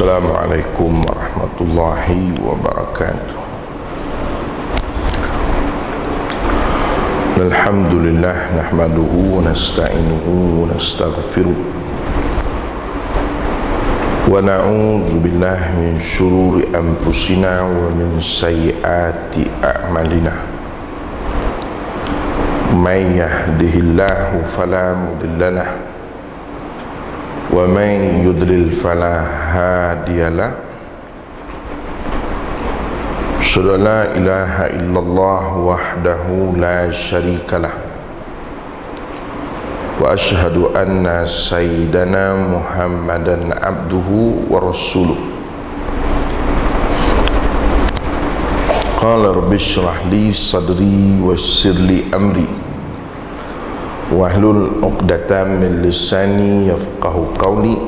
Assalamualaikum warahmatullahi wabarakatuh. Alhamdulillah nahmaduhu wa nasta'inuhu wa nastaghfiruh wa na'udzu billahi min syururi anfusina wa min sayyiati a'malina. May yahdihillahu fala mudilla lahu wa man yudlil fala hadiyalah. Asyhadu an la ilaha illallah wahdahu la syarikalah wa asyhadu anna sayyidana Muhammadan abduhu wa rasuluh. Qala rabbi shrah li sadri wa yassir li amri wahlul 'uqdatam min lisani yafqahu qawli.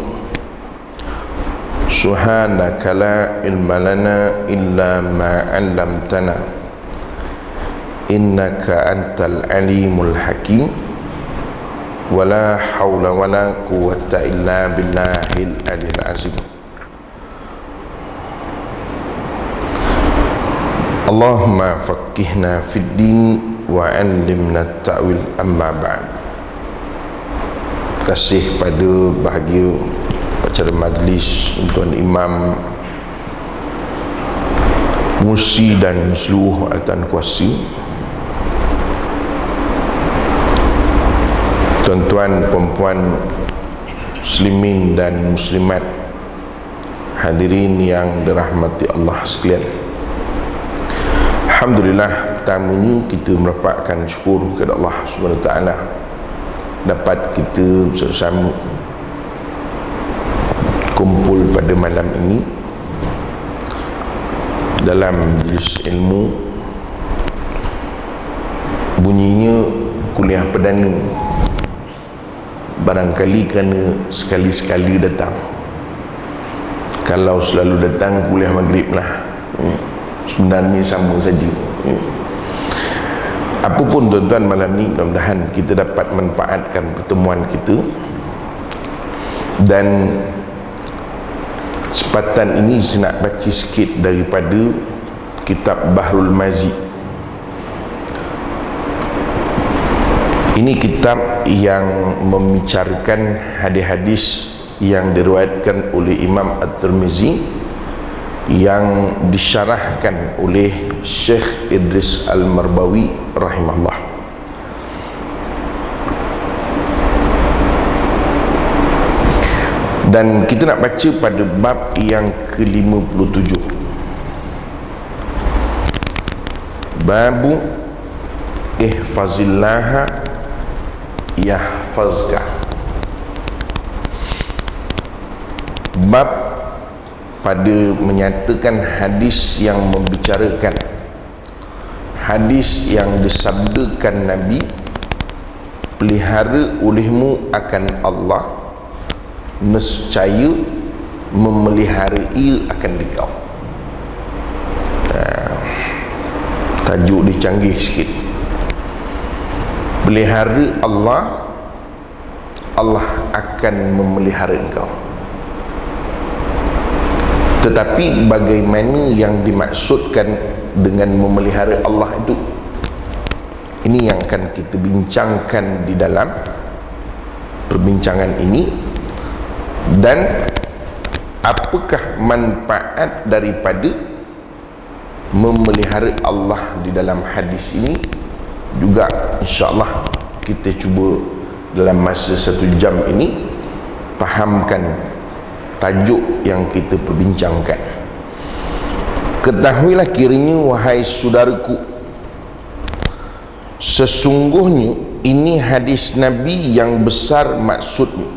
Subhanaka la ilma lana illa ma 'allamtana innaka antal alimul hakim. Wala haula wala quwwata illa billahil aliyil azim. Allahumma faqihna fid din wa 'allimna ta'wil, amma ba'd. Terima kasih pada bahagia acara majlis Tuan Imam Musi dan seluruh altan kuasa, tuan-tuan, puan-puan, muslimin dan muslimat, hadirin yang dirahmati Allah sekalian. Alhamdulillah, pertamanya kita mendapatkan syukur kepada Allah SWT dapat kita bersama kumpul pada malam ini dalam majlis ilmu. Bunyinya kuliah perdana, barangkali kerana sekali-sekali datang. Kalau selalu datang kuliah maghrib lah, sebenarnya sama saja. Apapun tuan-tuan, malam ni mudah-mudahan kita dapat manfaatkan pertemuan kita, dan kesempatan ini saya nak baca sikit daripada kitab Bahrul Mazi. Ini kitab yang membicarakan hadis-hadis yang diriwayatkan oleh Imam At-Tirmizi yang disyarahkan oleh Syekh Idris Al-Marbawi rahimahullah. Dan kita nak baca pada bab yang ke-57. Babu ihfazillaha yahfazka. Bab pada menyatakan hadis yang membicarakan hadis yang disabdakan Nabi, pelihara olehmu akan Allah, nescaya memelihara ia akan engkau. Tajuk dia canggih sikit. Pelihara Allah, Allah akan memelihara engkau. Tetapi bagaimana yang dimaksudkan dengan memelihara Allah itu, ini yang akan kita bincangkan di dalam perbincangan ini. Dan apakah manfaat daripada memelihara Allah di dalam hadis ini, juga insyaAllah kita cuba dalam masa 1 jam ini fahamkan tajuk yang kita perbincangkan. Ketahuilah kiranya, wahai saudaraku, sesungguhnya ini hadis Nabi yang besar maksudnya.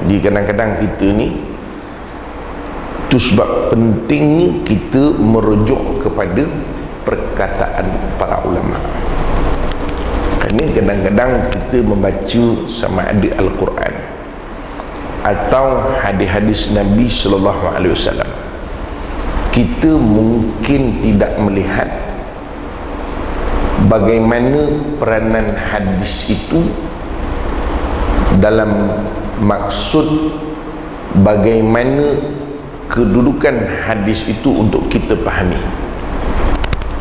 Di kadang-kadang kita ni, itu sebab pentingnya kita merujuk kepada perkataan para ulama. Kerana kadang-kadang kita membaca sama ada Al-Quran atau hadis-hadis Nabi sallallahu alaihi wasallam, kita mungkin tidak melihat bagaimana peranan hadis itu dalam maksud bagaimana kedudukan hadis itu untuk kita fahami.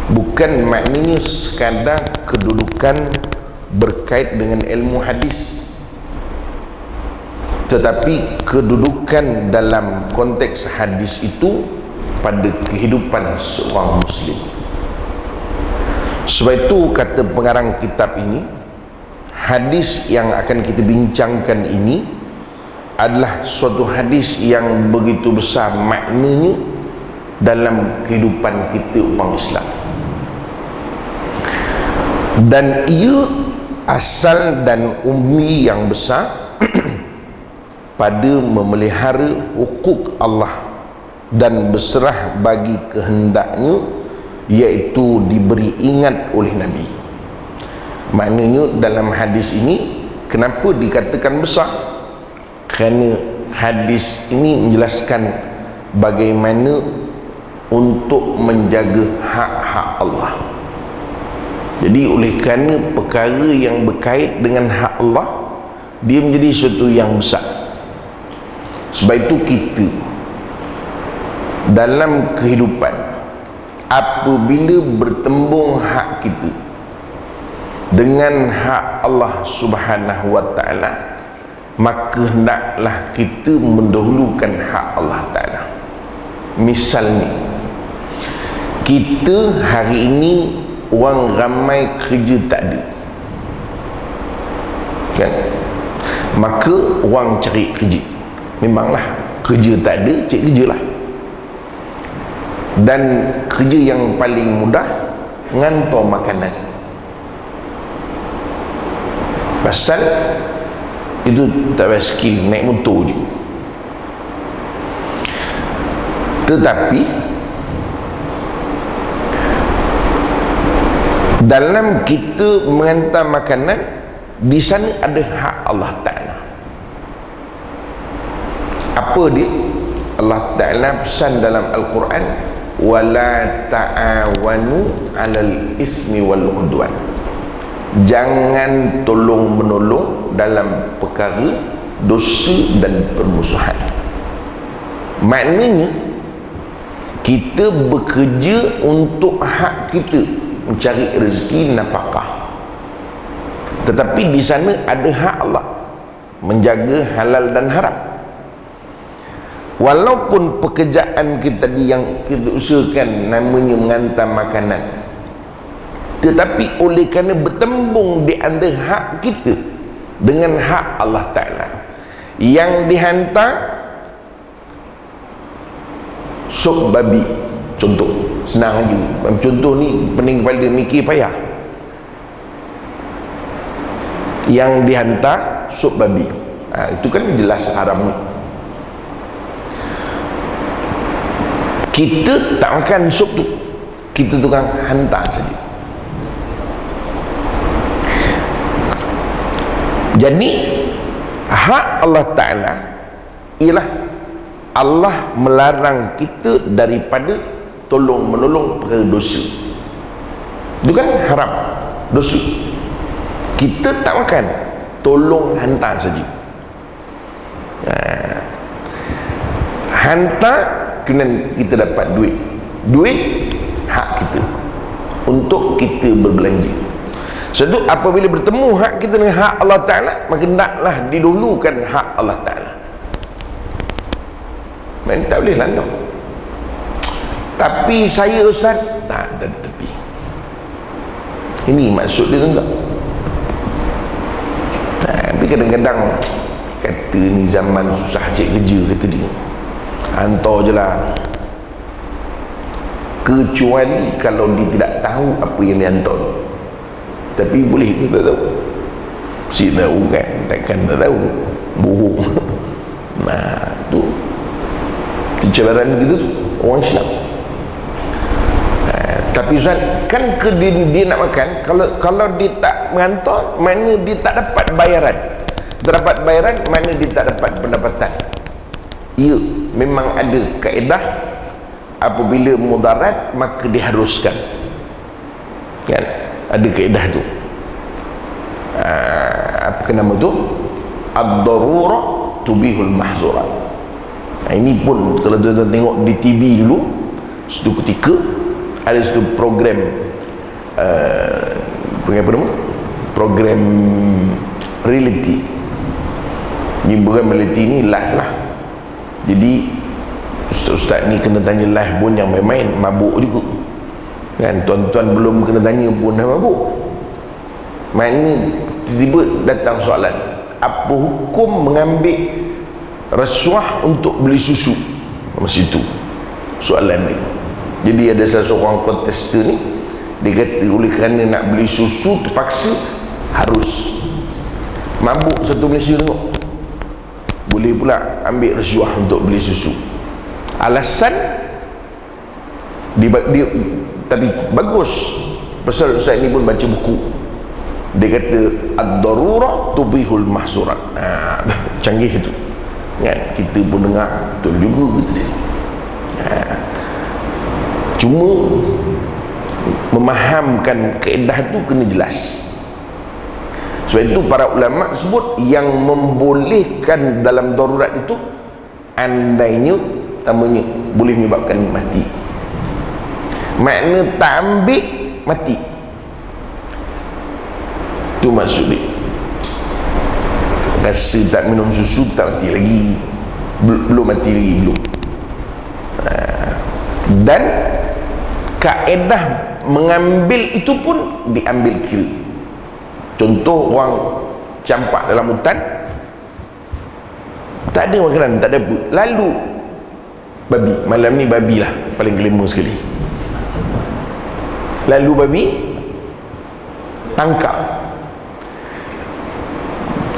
Bukan maknanya sekadar kedudukan berkait dengan ilmu hadis, tetapi kedudukan dalam konteks hadis itu pada kehidupan seorang muslim. Sebab itu kata pengarang kitab ini, hadis yang akan kita bincangkan ini adalah suatu hadis yang begitu besar maknanya dalam kehidupan kita umat Islam, dan ia asal dan ummi yang besar pada memelihara hukuk Allah dan berserah bagi kehendaknya, iaitu diberi ingat oleh Nabi. Maknanya dalam hadis ini kenapa dikatakan besar? Kerana hadis ini menjelaskan bagaimana untuk menjaga hak-hak Allah. Jadi oleh kerana perkara yang berkait dengan hak Allah, dia menjadi sesuatu yang besar. Sebab itu kita dalam kehidupan, apabila bertembung hak kita dengan hak Allah Subhanahu wa ta'ala, maka hendaklah kita mendahulukan hak Allah Ta'ala. Misalnya, kita hari ini orang ramai kerja tak ada, kan? Maka orang cari kerja. Memanglah kerja tak ada, cari kerja lah. Dan kerja yang paling mudah, ngantar makanan. Pasal itu tak ada skill, naik motor je. Tetapi dalam kita mengantar makanan, di sana ada hak Allah Ta'ala. Apa dia? Allah Ta'ala pesan dalam Al-Quran, wala ta'awanu 'alal ismi wal 'udwan. Jangan tolong menolong dalam perkara dosa dan permusuhan. Maknanya kita bekerja untuk hak kita, mencari rezeki nafkah, tetapi di sana ada hak Allah, menjaga halal dan haram. Walaupun pekerjaan kita yang kita usahakan namanya mengantar makanan, tetapi oleh kerana bertembung di antara hak kita dengan hak Allah Ta'ala, yang dihantar sup babi, contoh senang aja, contoh ni pening kepala mikir payah. Yang dihantar sup babi, itu kan jelas haram. Kita tak makan sup tu, kita tukang hantar saja. Jadi hak Allah Ta'ala ialah Allah melarang kita daripada tolong menolong perkara dosa. Itu kan haram, dosa. Kita tak makan, tolong hantar saja. Hantar kena kita dapat duit. Duit hak kita untuk kita berbelanja. Sebab itu apabila bertemu hak kita dengan hak Allah Ta'ala, maka hendaklah didahulukan hak Allah Ta'ala. Mereka tak boleh lantar. Tapi saya Ustaz, tak ada tepi. Ini maksud dia tak? Tapi kadang-kadang kata ni zaman susah cari kerja, kata dia, hantar je lah. Kecuali kalau dia tidak tahu apa yang dia hantar. Tapi boleh kita tahu? Si tahu kan, takkan tak tahu, bohong. Nah tu kecelaran kita tu orang Islam. Tapi Ustaz, kan dia nak makan, kalau dia tak mengantar, mana dia tak dapat bayaran. Tak dapat bayaran, mana dia tak dapat pendapatan. Ya, memang ada kaedah, apabila mudarat maka diharuskan, kan? Ada kaedah tu. Apa nama tu? Ad-darurah tubihul mahzurat. Ini pun kalau tuan-tuan tengok di TV dulu, satu ketika ada satu program apa nama? Program reality. Ini program reality ni live lah. Jadi ustaz-ustaz ni kena tanya live pun yang main-main mabuk juga kan. Tuan-tuan belum kena tanya pun dah mabuk. Maknanya tiba-tiba datang soalan, apa hukum mengambil rasuah untuk beli susu? Masa itu soalan ni. Jadi ada salah seorang kontestan ni, dia kata oleh kerana nak beli susu terpaksa harus mabuk satu Malaysia tengok, boleh pula ambil rasuah untuk beli susu. Alasan dia tapi bagus. Pasal Ustaz ni pun baca buku, dia kata ad-darurah tubihul mahsurat. Canggih itu kan, kita pun dengar betul juga kata dia. Cuma memahamkan kaedah tu kena jelas. Sebab itu para ulama sebut yang membolehkan dalam darurat itu andainya tamanya boleh menyebabkan mati. Makna tak ambil mati, tu maksud dia. Rasa tak minum susu tak mati lagi, belum mati lagi, belum. Dan kaedah mengambil itu pun diambil kira. Contoh orang campak dalam hutan, tak ada makanan, tak ada apa, lalu babi, malam ni babi lah paling kelima sekali, lalu babi tangkap.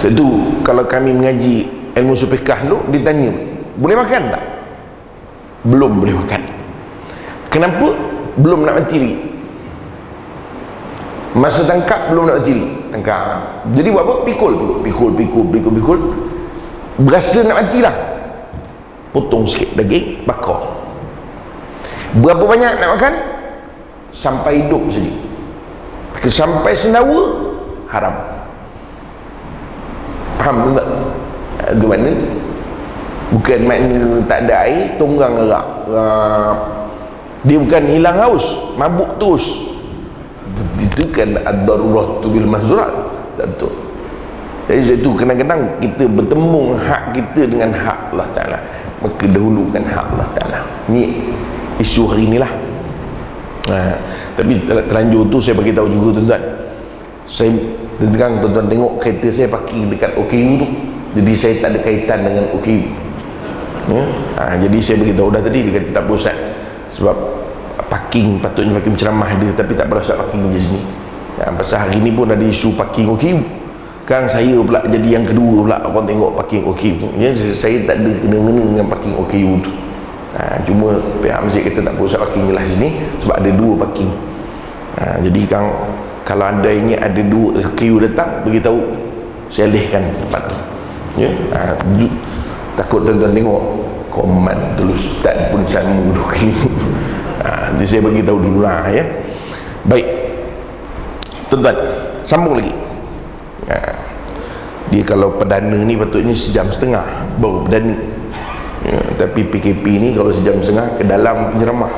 Itu kalau kami mengaji ilmu fiqh dulu, ditanya boleh makan tak? Belum boleh makan. Kenapa? Belum nak mati lagi. Masa tangkap belum nak mati lagi, tangkap. Jadi buat apa? Pikul. Berasa nak mati lah, potong sikit daging, bakar. Berapa banyak nak makan? Sampai hidup saja. Sampai sendawa haram. Faham tu tak? Itu mana? Bukan makna tak ada air tunggang arak. Dia bukan hilang haus, mabuk terus. Itu kan ad-darurah bil mahzurat. Tak betul. Jadi itu kadang-kadang kita bertembung hak kita dengan hak Allah Ta'ala, maka dahulukan hak Allah Ta'ala. Ni isu hari inilah. Tapi terlanjur tu saya bagi tahu juga tuan-tuan, saya tentang tuan-tuan tengok kereta saya parking dekat OKU tu, jadi saya tak ada kaitan dengan OKU. Jadi saya beritahu dah tadi, dia kata tak apa Ustaz, sebab parking patutnya parking ceramah dia, tapi tak berasa parking je sini. Pasal hari ni pun ada isu parking OKU. Sekarang saya pula jadi yang kedua pula orang tengok parking OKU. Jadi saya tak ada kena-mena dengan parking OKU tu. Cuma pihak masjid kata tak apa Ustaz, parking jelas sini sebab ada dua parking. Jadi kalau anda ingin ada dua OKU datang, beritahu saya alihkan tempat tu. Takut tuan-tuan tengok komen terus Ustaz pun sama OKU. Jadi saya bagi tahu dulu lah ya. Baik tuan-tuan, sambung lagi. Dia kalau perdana ni patutnya sejam setengah baru perdana, tapi PKP ni kalau sejam setengah ke dalam penceramah.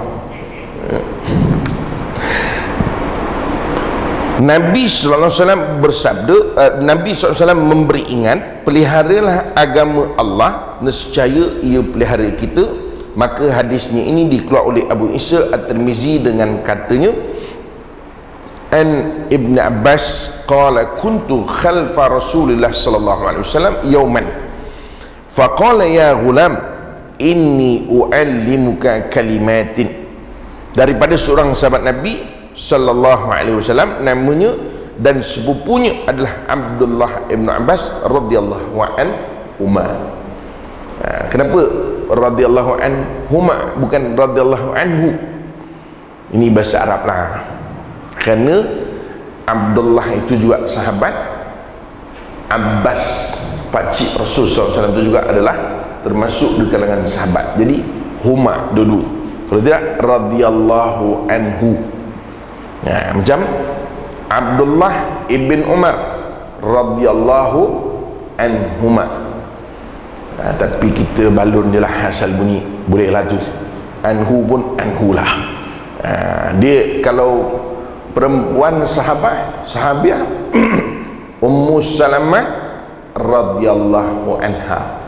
Nabi SAW bersabda, Nabi SAW memberi ingat, peliharalah agama Allah, nescaya ia pelihara kita. Maka hadisnya ini dikeluar oleh Abu Isa At-Tirmizi dengan katanya, an Ibn Abbas qala kuntu khalfa Rasulillah sallallahu alaihi wasallam yawman faqala ya ghulam inni uallimuka kalimatin. Daripada seorang sahabat Nabi sallallahu alaihi wasallam, namanya dan sepupunya adalah Abdullah Ibn Abbas radhiyallahu anhuma. Kenapa radhiyallahu anhuma bukan radhiyallahu anhu? Ini bahasa Arab lah. Kerana Abdullah itu juga sahabat, Abbas pakcik Rasul SAW itu juga adalah termasuk di kalangan sahabat. Jadi huma dulu, kalau tidak radhiyallahu anhu. Macam Abdullah ibn Umar radhiyallahu anhuma. Tapi kita balun je lah asal bunyi, bolehlah tu. Anhu pun anhu lah. Dia kalau perempuan sahabiah Ummu Salamah radhiyallahu anha.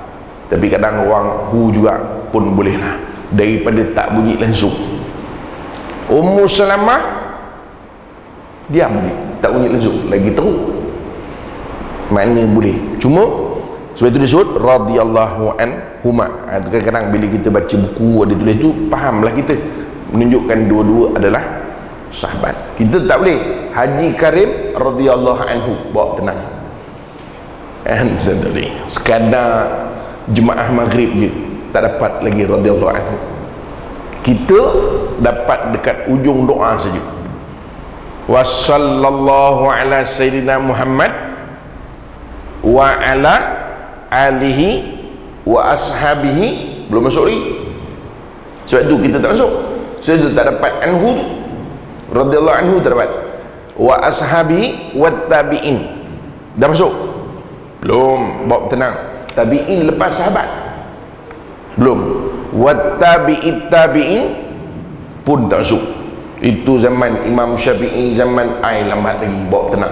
Tapi kadang orang hu juga pun boleh lah, daripada tak bunyi langsung. Ummu Salamah diam je, tak bunyi langsung, lagi teruk, makna boleh. Cuma sebab itu disebut radhiyallahu anhuma. Kadang-kadang bila kita baca buku ada tulis tu, fahamlah kita, menunjukkan dua-dua adalah sahabat. Kita tak boleh Haji Karim radhiyallahu anhu, bawa tenang, tak boleh. Sekadar jemaah maghrib je tak dapat lagi radhiyallahu anhu. Kita dapat dekat ujung doa saja. Wa sallallahu ala sayyidina Muhammad wa ala alihi wa ashabihi, belum masuk lagi. Sebab itu kita tak masuk, sebab itu tak dapat anhu tu, radhiyallahu anhu tak dapat. Wa ashabihi wa tabi'in, dah masuk? Belum, bawa tenang. Tabi'in lepas sahabat? Belum. Wa tabi'it tabi'in pun tak masuk. Itu zaman Imam Syafi'i, zaman lambat lagi, bawa tenang.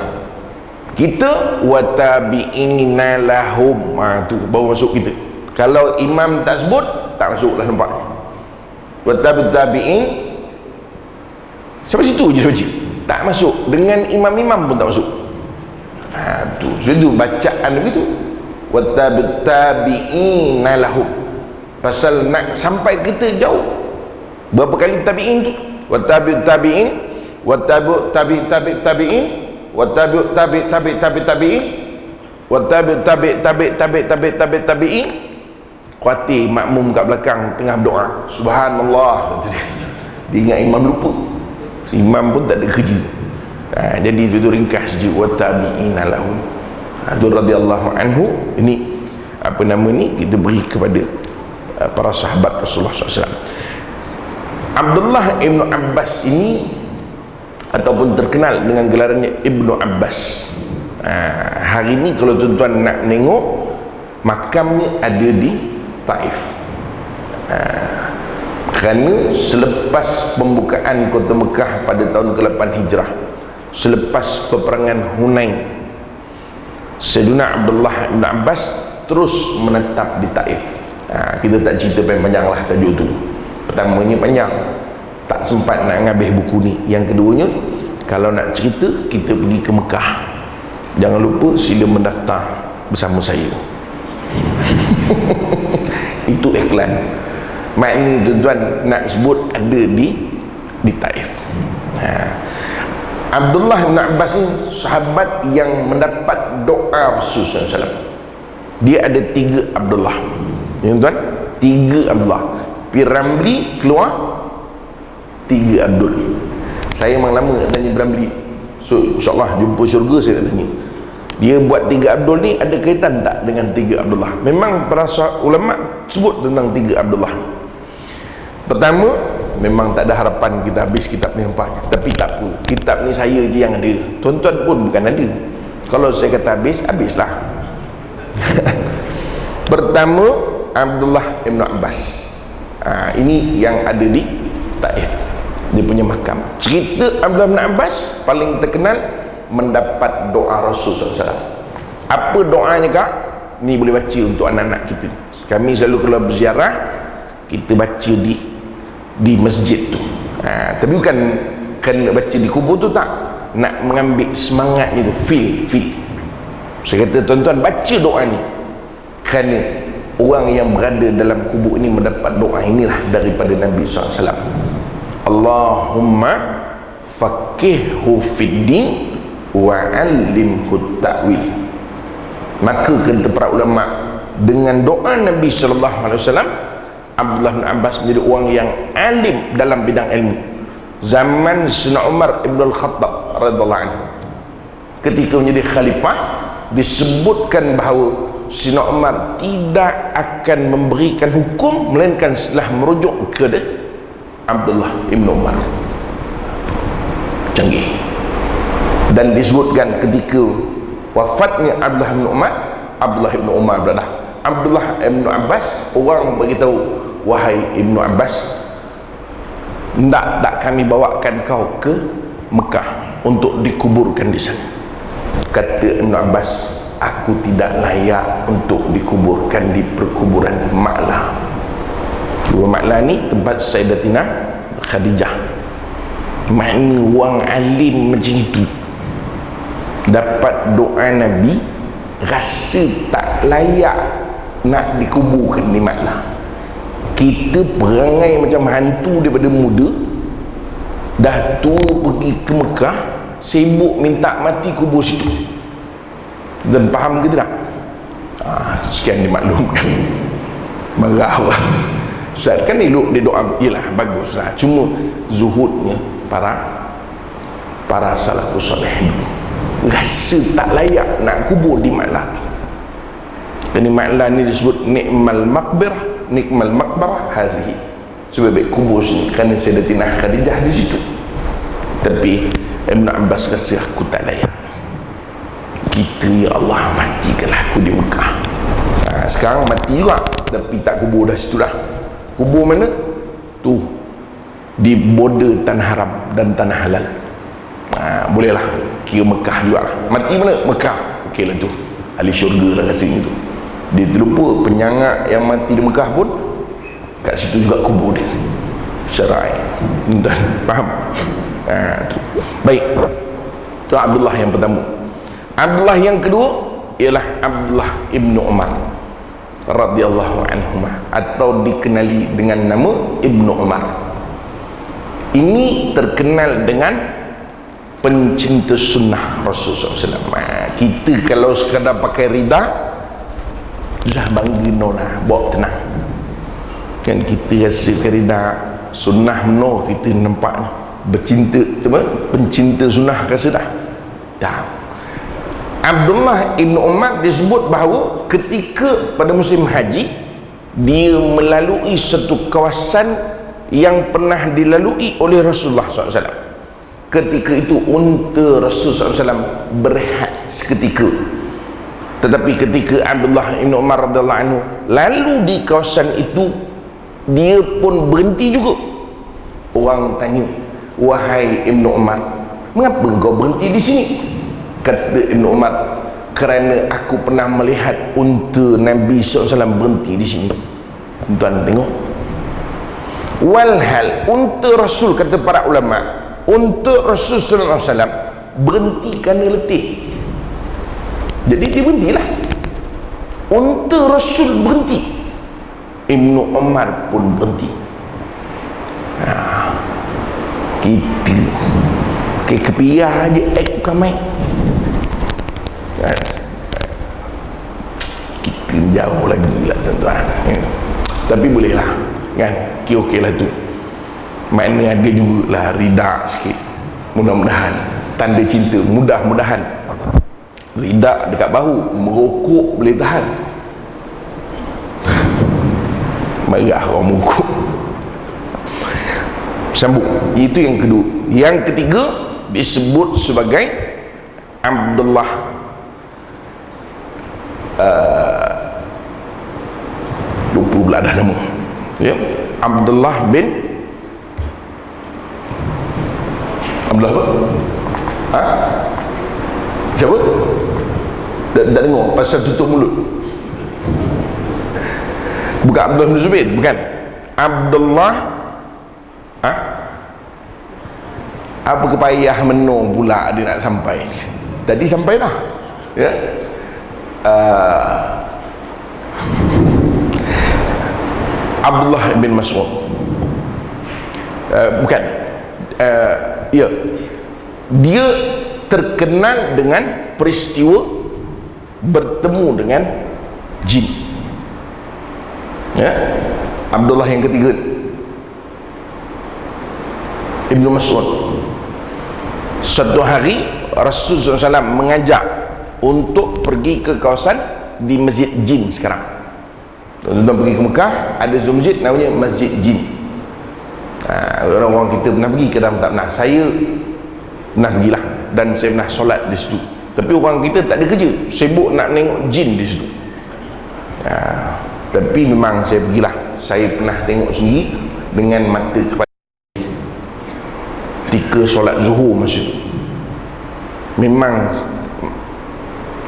Kita wa tabi'inna lahum, tu baru masuk kita. Kalau imam tak sebut, tak masuk lah, nampak? Wa tabi'in sampai situ je baca, tak masuk. Dengan imam-imam pun tak masuk. Tu sebab tu bacaan begitu, wa tabi'inna lahum. Pasal nak sampai kita jauh, berapa kali tabi'in tu? Wa tabi'in wa tabi'in wa tabi'in wa tabi'in. Khawatir makmum kat belakang tengah berdoa subhanallah, kata dia, dia ingat imam lupa, imam pun tak ada kerja. Jadi itu ringkas je, wa tabi'ina lahum. Itu radhiyallahu anhu. Ini apa nama ni, kita beri kepada para sahabat Rasulullah SAW. Abdullah Ibn Abbas ini ataupun terkenal dengan gelarannya Ibnu Abbas. Hari ini kalau tuan-tuan nak menengok, makamnya ada di Taif. Kerana selepas pembukaan kota Mekah pada tahun ke-8 Hijrah, selepas peperangan Hunain, Sayyidina Abdullah Ibn Abbas terus menetap di Taif. Kita tak cerita panjang lah tajuk tu. Pertamanya panjang, tak sempat nak habis buku ni. Yang keduanya, kalau nak cerita, kita pergi ke Mekah. Jangan lupa sila mendaftar bersama saya. Itu iklan. Maknanya tuan-tuan nak sebut ada di Taif. Abdullah bin Abbas ni sahabat yang mendapat doa Rasulullah SAW. Dia ada 3 Abdullah. Ya tuan, 3 Abdullah. Piramli keluar 3 Abdul. Saya memang lama nak tanya Piramli, so insyaAllah jumpa syurga saya nak tanya dia buat 3 Abdul ni ada kaitan tak dengan 3 Abdullah. Memang para ulama sebut tentang 3 Abdullah. Pertama, memang tak ada harapan kita habis kitab ni nampaknya, tapi tak apa, kitab ni saya je yang ada, tuan-tuan pun bukan ada. Kalau saya kata habislah. Pertama, Abdullah Ibn Abbas. Ini yang ada di Taif, dia punya makam. Cerita Abdullah Ibn Abbas paling terkenal mendapat doa Rasul SAW. Apa doanya kak? Ni boleh baca untuk anak-anak kita. Kami selalu kalau berziarah, kita baca di masjid tu. Tapi bukan kena baca di kubur tu, tak. Nak mengambil semangatnya tu, feel. Saya kata tuan-tuan baca doa ni, kerana orang yang berada dalam kubur ini mendapat doa inilah daripada Nabi SAW. Allahumma faqihhu fid din wa'allimhu ta'wil. Maka kata para ulama, dengan doa Nabi SAW, Abdullah bin Abbas menjadi orang yang alim dalam bidang ilmu. Zaman Sayyidina Umar Ibn Al-Khattab radhiyallahu anhu, ketika menjadi khalifah, disebutkan bahawa Sayyidina Umar tidak akan memberikan hukum melainkan setelah merujuk kepada Abdullah Ibn Umar. Canggih. Dan disebutkan ketika wafatnya Abdullah Ibn Umar berada Abdullah Ibn Abbas, orang beritahu, wahai Ibn Abbas, tak kami bawakan kau ke Mekah untuk dikuburkan di sana. Kata Ibn Abbas, aku tidak layak untuk dikuburkan di perkuburan Ma'lah. Ma'lah ni tempat Sayyidatina Khadijah. Makna orang alim macam itu dapat doa Nabi, rasa tak layak nak dikuburkan di Ma'lah. Kita perangai macam hantu daripada muda, dah tua pergi ke Mekah, sibuk minta mati kubur situ. Dan faham ke tidak? Sekian dimaklumkan. Marah lah Ustaz, kan elok dia doa, yelah baguslah, cuma zuhudnya para salafus soleh dulu rasa tak layak nak kubur di Ma'lah. Dan di Ma'lah ni disebut ni'mal maqbarah hazihi, sebaik kubur sini kerana Sayyidatina Khadijah di situ. Tapi Ibn Abbas rasa aku tak layak. Kita, ya Allah, matikanlah aku di Mekah. Sekarang mati juga, tapi tak kubur dah situ dah. Kubur mana? Tu, di border tanah haram dan tanah halal. Bolehlah, kira Mekah juga lah. Mati mana? Mekah. Okey lah tu, ahli syurga lah rasanya tu. Dia terlupa penyangak yang mati di Mekah pun kat situ juga kubur dia. Syarai. Dan faham? Tu. Baik, tu Abdullah yang pertama. Abdullah yang kedua ialah Abdullah Ibnu Umar radhiyallahu anhuma, atau dikenali dengan nama Ibnu Umar. Ini terkenal dengan pencinta sunnah Rasulullah SAW. Kita kalau sekadar pakai rida, dah bangga lah, bawa tenang kan. Kita rasa rida sunnah no, kita nampaknya bercinta, pencinta sunnah rasa dah. Abdullah Ibn Umar disebut bahawa ketika pada musim haji, dia melalui satu kawasan yang pernah dilalui oleh Rasulullah SAW. Ketika itu unta Rasulullah SAW berehat seketika. Tetapi ketika Abdullah Ibn Umar radhiyallahu anhu lalu di kawasan itu, dia pun berhenti juga. Orang tanya, wahai Ibn Umar, mengapa kau berhenti di sini? Kata Ibn Umar, kerana aku pernah melihat unta Nabi SAW berhenti di sini. Tuan tengok, walhal unta Rasul, kata para ulama, unta Rasul SAW berhenti kerana letih. Jadi dia berhentilah. Unta Rasul berhenti, Ibn Umar pun berhenti. Kita kepiah aja bukan main. Kita jauh lagi lah tuan-tuan. Tapi bolehlah kan, okey lah tu. Maknanya ada jugalah rida sikit. Mudah-mudahan tanda cinta, mudah-mudahan rida dekat bahu, merokok boleh tahan. Marah orang merokok. Sambung. Itu yang kedua. Yang ketiga disebut sebagai Abdullah lupa pula dah nama, ya, Abdullah bin Abdullah apa? Siapa? Tak dengar pasal tutup mulut. Bukan Abdullah bin Zubair, bukan. Abdullah apa kepayah menung pula dia nak sampai. Tadi sampai dah, ya. Abdullah bin Mas'ud, bukan, ya, dia terkenal dengan peristiwa bertemu dengan jin, ya. Abdullah yang ketiga, Ibnu Mas'ud. Satu hari Rasulullah SAW mengajak untuk pergi ke kawasan di Masjid Jin sekarang. Tuan-tuan pergi ke Mekah, ada satu masjid namanya Masjid Jin. Orang-orang kita pernah pergi ke dalam, tak pernah. Saya pernah pergilah dan saya pernah solat di situ. Tapi orang kita tak ada kerja, sibuk nak tengok jin di situ. Tapi memang saya pergilah, saya pernah tengok sendiri dengan mata kepala ketika solat zuhur masa itu. Memang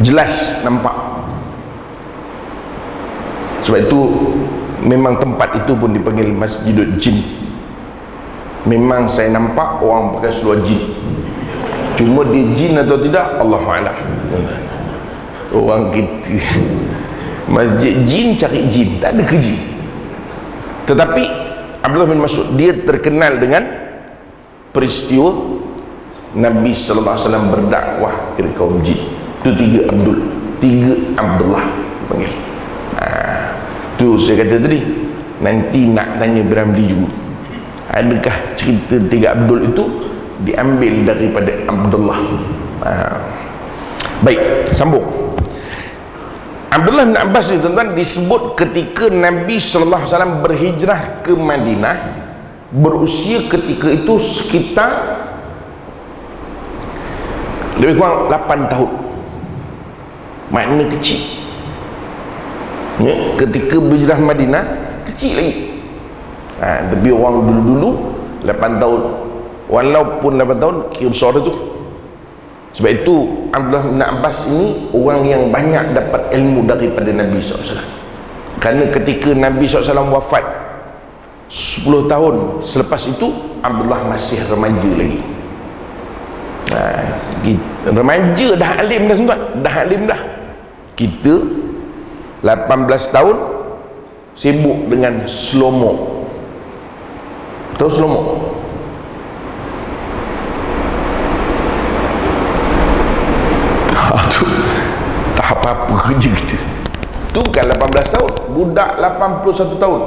jelas nampak. Sebab itu memang tempat itu pun dipanggil Masjidul Jin. Memang saya nampak orang pakai seluar jin. Cuma dia jin atau tidak, Allahu'alam. Orang kita masjid jin cari jin, tak ada ke jin. Tetapi Abdullah bin Mas'ud dia terkenal dengan peristiwa Nabi sallallahu alaihi wasallam berdakwah kepada kaum jin. Itu tiga Abdullah panggil. Tu saya kata tadi, nanti nak tanya Biramli juga, adakah cerita tiga Abdul itu diambil daripada Abdullah. Baik, sambung. Abdullah bin Abbas ni tuan-tuan disebut ketika Nabi sallallahu alaihi wasallam berhijrah ke Madinah, berusia ketika itu sekitar lebih kurang 8 tahun. Makna kecil. Ya, ketika berhijrah Madinah kecil lagi. Tapi orang dulu-dulu 8 tahun, walaupun 8 tahun kira besar tu. Sebab itu Abdullah bin Abbas ini orang yang banyak dapat ilmu daripada Nabi SAW. Kerana ketika Nabi SAW wafat 10 tahun selepas itu, Abdullah masih remaja lagi. Remaja dah alim dah tuan-tuan, dah alim dah. Kita 18 tahun sibuk dengan slow-mo. Tahu slow-mo? Tu tak apa-apa kerja kita. Tu kan 18 tahun, budak 81 tahun.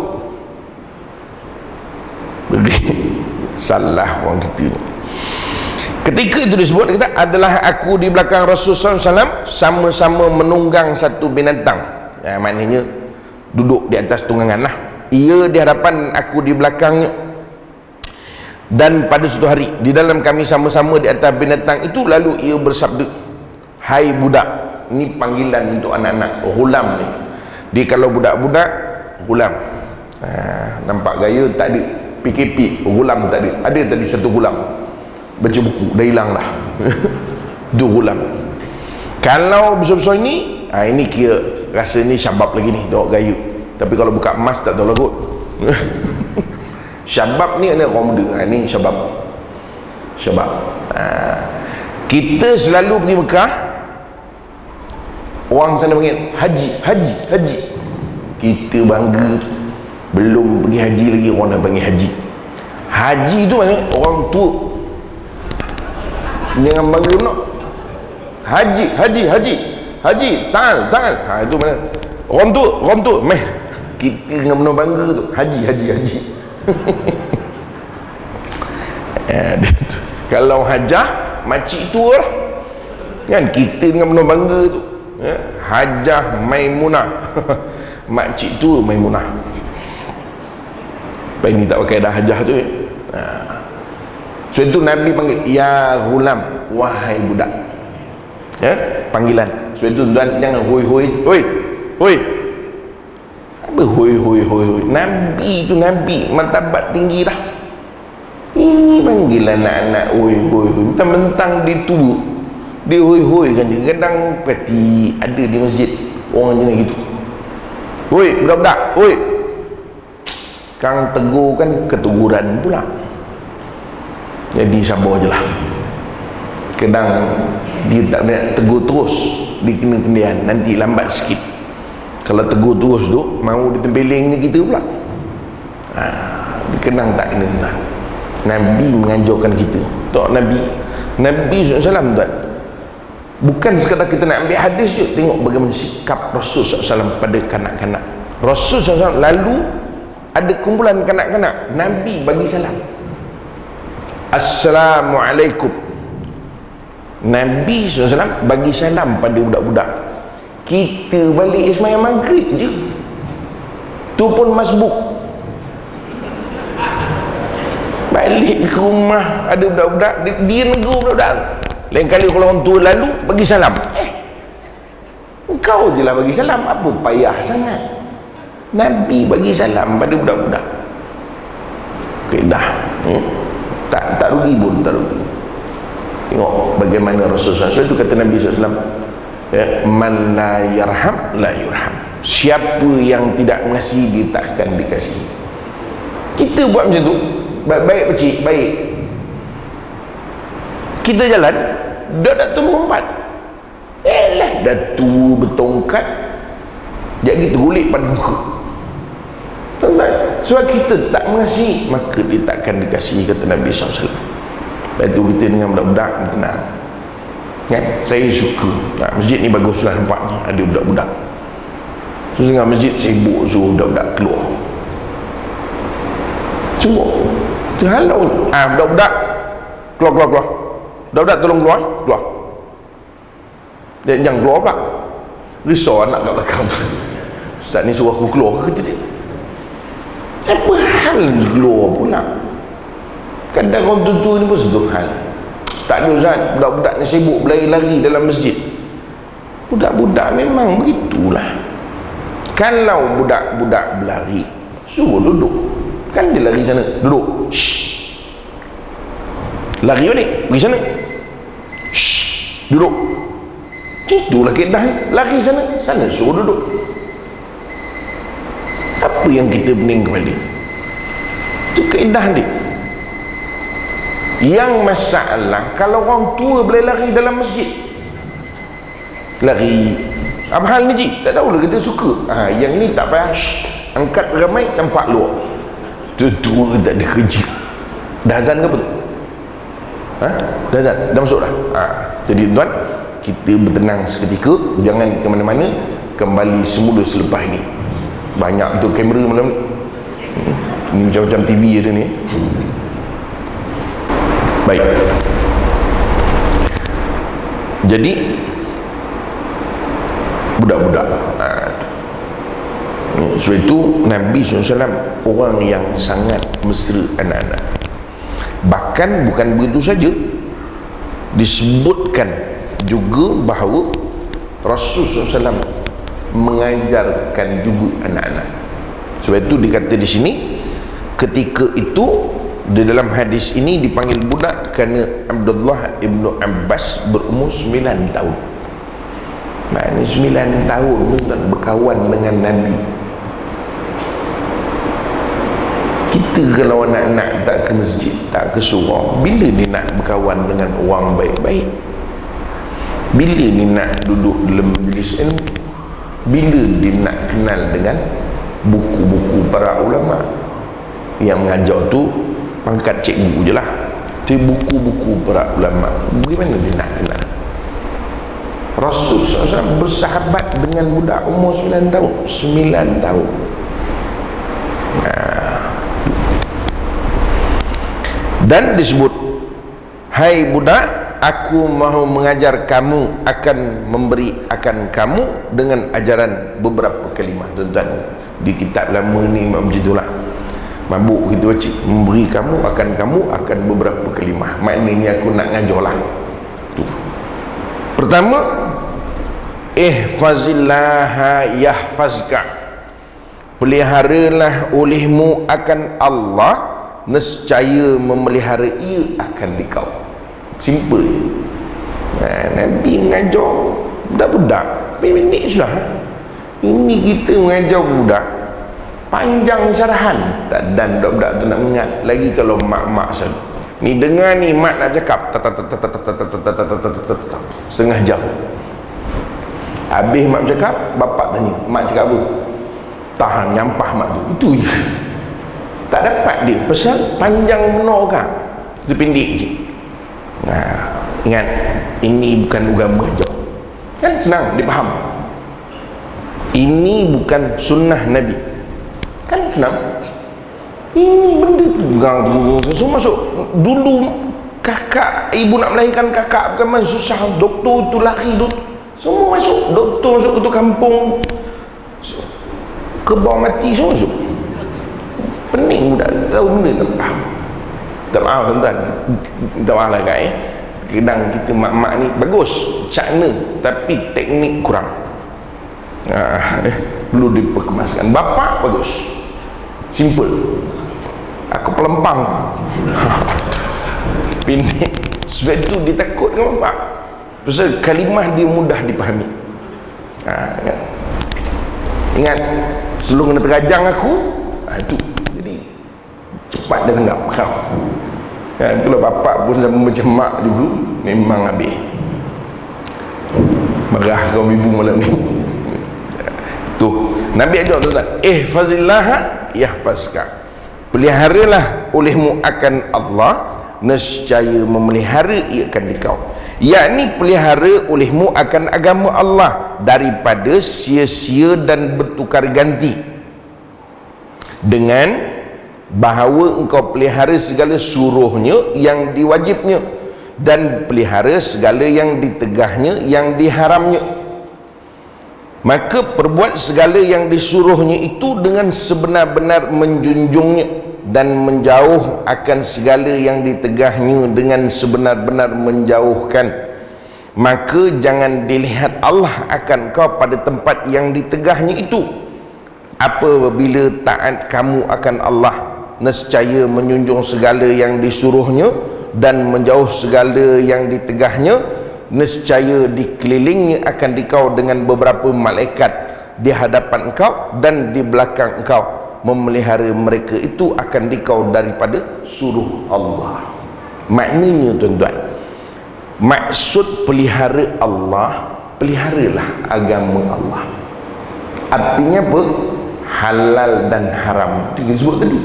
Salah orang kita. Ketika itu disebut, kita adalah aku di belakang Rasulullah SAW sama-sama menunggang satu binatang. Maknanya duduk di atas tunggangan lah. Ia di hadapan, aku di belakangnya. Dan pada suatu hari di dalam kami sama-sama di atas binatang itu, lalu ia bersabda, hai budak. Ini panggilan untuk anak-anak, hulam ni. Dia kalau budak-budak, hulam. Nampak gaya tak ada PKP, hulam tak ada. Ada tadi satu hulam baca buku, dah hilang dah. Itu hulam. Kalau besar-besar ini, ini kira rasa ni syabab lagi ni, tengok gaya. Tapi kalau buka emas tak tahu lah kot. Syabab ni orang muda, ni syabab. Kita selalu pergi Mekah, orang sana panggil haji. Kita bangga tu. Belum pergi haji lagi orang dah panggil haji. Haji tu maknanya orang tua. Jangan bangga nak haji ta'al. Itu mana orang tu meh, kita dengan benar bangga tu haji. Kalau hajah makcik tu lah kan, kita dengan benar bangga tu. Hajah Maimunah. Makcik tu Maimunah. Apa ini tak pakai dah hajah tu. So itu Nabi panggil ya ghulam, wahai budak. Panggilan. Sebab itu tuan jangan hoi. Apa hoi. Nabi itu Nabi, martabat tinggi dah. Ini panggil anak-anak hoi. Mentang-mentang dia tua, dia hoi kan. Dia kadang peti ada di masjid orang jenis gitu. Hoi budak-budak, hoi. Kang tegur kan keteguran pula. Jadi sabar je lah. Kadang dia tak nak tegur terus, dia kena kendian, nanti lambat sikit. Kalau tegur terus tu, mau ditempeling ni kita pula. Dia kenang tak kena lah. Nabi menganjurkan kita. Tok Nabi SAW tuan, bukan sekadar kita nak ambil hadis je, tengok bagaimana sikap Rasul SAW pada kanak-kanak. Rasul SAW lalu ada kumpulan kanak-kanak, Nabi bagi salam, Assalamualaikum. Nabi SAW bagi salam pada budak-budak. Kita balik sembahyang maghrib je, tu pun masbuk. Balik ke rumah ada budak-budak, dia negur budak-budak. Lain kali kalau orang tua lalu bagi salam, kau je lah bagi salam, apa payah sangat. Nabi bagi salam pada budak-budak. Kaedah tak rugi pun, tak rugi. Tengok bagaimana Rasulullah SAW itu kata Nabi SAW, man la yarham la yurham. Siapa yang tidak mengasihi, dia takkan dikasihi. Kita buat macam tu, baik pecik, baik. Kita jalan, dah tu mengumpat. Dah tua bertongkat, jadi kita gulik pada muka. Tuan-tuan, sebab kita tak mengasihi, maka dia takkan dikasihi, kata Nabi SAW. Lepas tu kita dengan budak-budak tenang kan? Saya suka masjid ni baguslah nampaknya, ada budak-budak. So tengah masjid sibuk, suruh budak-budak keluar semua. Terhalau budak-budak keluar. Budak-budak tolong keluar. Dan jangan keluar pula. Risau anak kat belakang tu, ustaz ni suruh aku keluar, kata dia. Apa hal keluar pula? Kadang orang tua-tua ni pun satu hal. Tak ada ustaz, budak-budak ni sibuk berlari-lari dalam masjid. Budak-budak memang begitulah. Kalau budak-budak berlari, suruh duduk. Kan dia lari sana, duduk. Shh. Lari balik, pergi sana. Shh. Duduk. Itulah kaedah. Lari sana suruh duduk. Apa yang kita pening kepada? Itu kaedah dia. Yang masalah kalau orang tua boleh lari dalam masjid, lari apa hal ni Ji? Tak tahulah, kita suka. Yang ni tak payah. Angkat ramai, campak luar. Tua tak ada kerja. Dah azan ke apa tu? Dah azan? Dah masuk dah? Jadi tuan, kita bertenang seketika, jangan ke mana-mana, kembali semula selepas ini. Banyak tu kamera malam ni macam-macam TV ada ni. Baik, jadi budak-budak sebab itu Nabi SAW orang yang sangat mesra anak-anak. Bahkan bukan begitu saja, disebutkan juga bahawa Rasulullah SAW mengajarkan juga anak-anak. Sebab itu dikata di sini, ketika itu di dalam hadis ini dipanggil budak kerana Abdullah ibnu Abbas berumur 9 tahun. Maknanya 9 tahun dan berkawan dengan Nabi. Kita kalau anak-anak tak ke masjid, tak ke surau, bila dia nak berkawan dengan orang baik-baik? Bila dia nak duduk dalam majlis ilmu? Bila dia nak kenal dengan buku-buku para ulama? Yang mengajar tu pangkat cikgu je lah, tapi buku-buku para ulama bagaimana dia nak kenal? Rasul SAW bersahabat dengan budak umur 9 tahun. 9 tahun. Dan disebut, hai budak, aku mahu mengajar kamu, akan memberi akan kamu dengan ajaran beberapa kalimah. Tuan-tuan, di kitab lama ni macam itulah, mabuk kita baca, memberi kamu akan beberapa kalimah. Maknanya aku nak ngajarlah. Pertama, ihfazillaha yahfazka, peliharalah olehmu akan Allah, nescaya memelihara ia akan dikau. Simple. Nabi mengajar budak-budak minit sudah. Ini kita mengajar budak panjang syarahan, dan budak-budak tu nak ingat lagi. Kalau mak-mak selalu ni dengar ni, mak nak cakap setengah jam, habis mak cakap, bapak tanya mak cakap apa, tahan nyampah mak tu, itu je. Tak dapat dia pesan panjang benar kan, itu pendek je. Ingat, ini bukan agama je kan, senang dipaham. Ini bukan sunnah Nabi kan, senang. Ini benda tu so masuk. Dulu kakak, ibu nak melahirkan kakak bukan main susah, doktor tu lari semua masuk, doktor masuk ke tu kampung, ke bawah mati semua masuk. Pening budak tahu benda tak faham. Tak maaf tuan-tuan, minta maaf lah kak kadang kita mak-mak ni bagus cakna tapi teknik kurang. Perlu diperkemaskan. Bapa bagus, simple. Aku pelempang. Pendek. Sebab itu dia takut dengan bapa. Pasal kalimah dia mudah dipahami. Ingat sebelum kena terajang aku, itu jadi cepat dia tanggap kau. Kalau bapak pun sama macam mak juga, memang habis. Marah kau ibu malam ni. Tu Nabi ajar tuan, ihfazillah yahfazka. Peliharalah olehmu akan Allah, nescaya memelihara ia akan dikau. Yakni pelihara olehmu akan agama Allah daripada sia-sia dan bertukar ganti, dengan bahawa engkau pelihara segala suruhnya yang diwajibnya, dan pelihara segala yang ditegahnya yang diharamnya. Maka perbuat segala yang disuruhnya itu dengan sebenar-benar menjunjungnya, dan menjauh akan segala yang ditegahnya dengan sebenar-benar menjauhkan. Maka jangan dilihat Allah akan kau pada tempat yang ditegahnya itu. Apabila taat kamu akan Allah, nescaya menjunjung segala yang disuruhnya dan menjauh segala yang ditegahnya, nescaya dikelilingnya akan dikau dengan beberapa malaikat di hadapan engkau dan di belakang engkau. Memelihara mereka itu akan dikau daripada suruh Allah. Maknanya tuan-tuan, maksud pelihara Allah, peliharalah agama Allah. Artinya apa? Halal dan haram itu kita sebut tadi.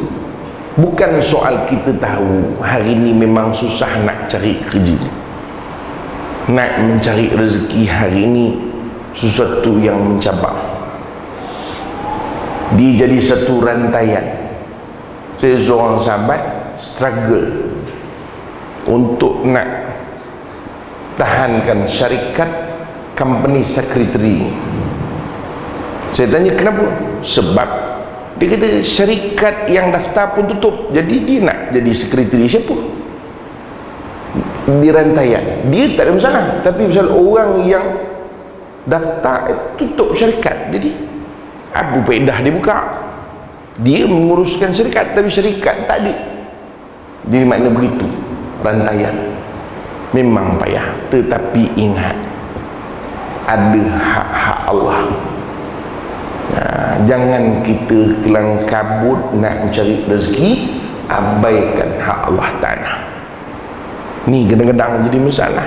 Bukan soal kita tahu hari ini memang susah nak cari kerja, nak mencari rezeki hari ini sesuatu yang mencabar. Dia jadi satu rantaian. Saya seorang sahabat struggle untuk nak tahankan syarikat company secretary. Saya tanya kenapa? Sebab dia kata syarikat yang daftar pun tutup, jadi dia nak jadi sekretari siapa? Di rantaian dia tak ada masalah, tapi misal orang yang daftar tutup syarikat, jadi apa faedah dia buka? Dia menguruskan syarikat tapi syarikat tak ada. Jadi makna begitu rantaian. Memang payah, tetapi ingat ada hak-hak Allah. Jangan kita kelang kabut nak mencari rezeki, abaikan hak Allah Ta'ala. Ni kadang-kadang jadi masalah,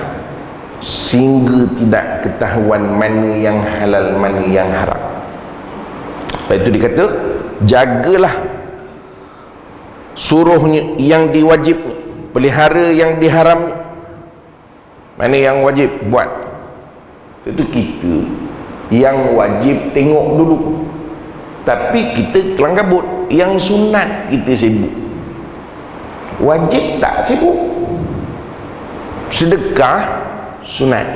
sehingga tidak ketahuan mana yang halal, mana yang haram. Lepas itu dikata, jagalah suruhnya yang diwajibnya, pelihara yang diharam. Mana yang wajib buat. Itu kita yang wajib tengok dulu, tapi kita kelang kabut. Yang sunat kita sibuk, wajib tak sibuk. Sedekah sunat,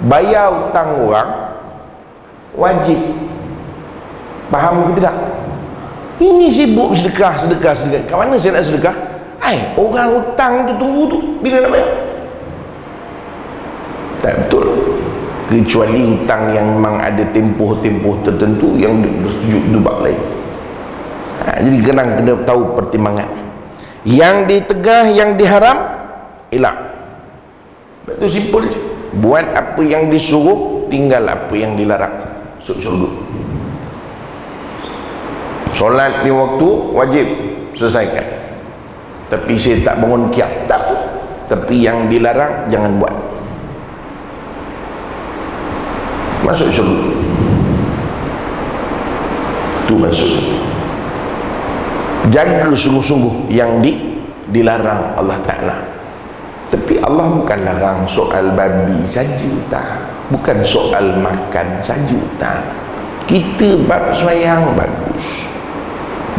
bayar hutang orang wajib. Faham kita tak? Ini sibuk sedekah. Kat mana saya nak sedekah? Orang hutang tu tunggu tu, bila nak bayar? Tak betul. Kecuali hutang yang memang ada tempoh-tempoh tertentu yang bersetuju, itu bab lain. Jadi kena tahu pertimbangan. Yang ditegah, yang diharam, elak. Itu simple je. Buat apa yang disuruh, tinggal apa yang dilarang, masuk syurga. Solat ni waktu wajib, selesaikan. Tapi saya tak bangun kiap, tak apa. Tapi yang dilarang jangan buat, masuk syurga. Itu masuk. Jaga sungguh-sungguh yang dilarang Allah Ta'ala. Tapi Allah bukan larang soal babi saja tak, bukan soal makan saja tak. Kita bab sembahyang bagus,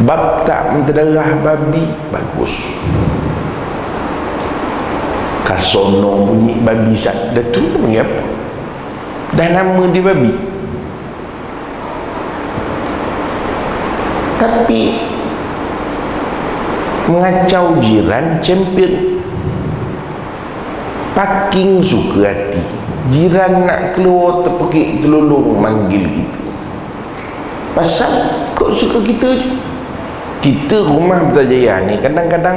bab tak menterdarah babi bagus. Kasono bunyi babi Ustaz, dah tu panggil apa? Dah nama dia babi. Tapi mengacau jiran champion. Parking suka hati, jiran nak keluar terpekik telulung manggil kita. pasal kau suka kita je. Kita rumah Putrajaya ni kadang-kadang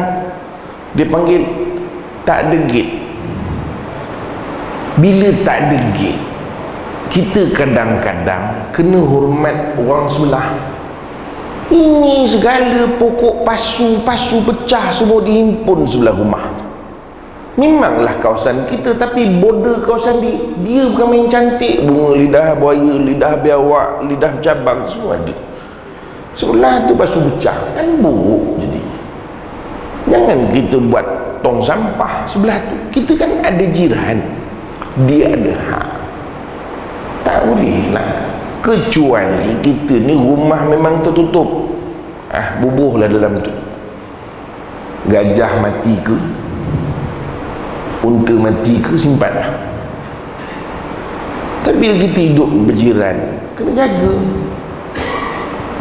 dia panggil tak ada gate. Bila tak ada gate, kita kadang-kadang kena hormat orang sebelah. Ini segala pokok pasu pecah semua dihimpun sebelah rumah. Memanglah kawasan kita, tapi border kawasan dia bukan main cantik. Bunga lidah buaya, lidah biawak, lidah cabang semua ada. Sebelah tu pasu pecah, kan buruk jadi. Jangan kita buat tong sampah sebelah tu. Kita kan ada jiran, dia ada hak. Tak boleh lah. Kecuali kita ni rumah memang tertutup, bubuhlah dalam tu. Gajah mati ke, unta mati ke, simpanlah. Tapi kita hidup berjiran, kena jaga.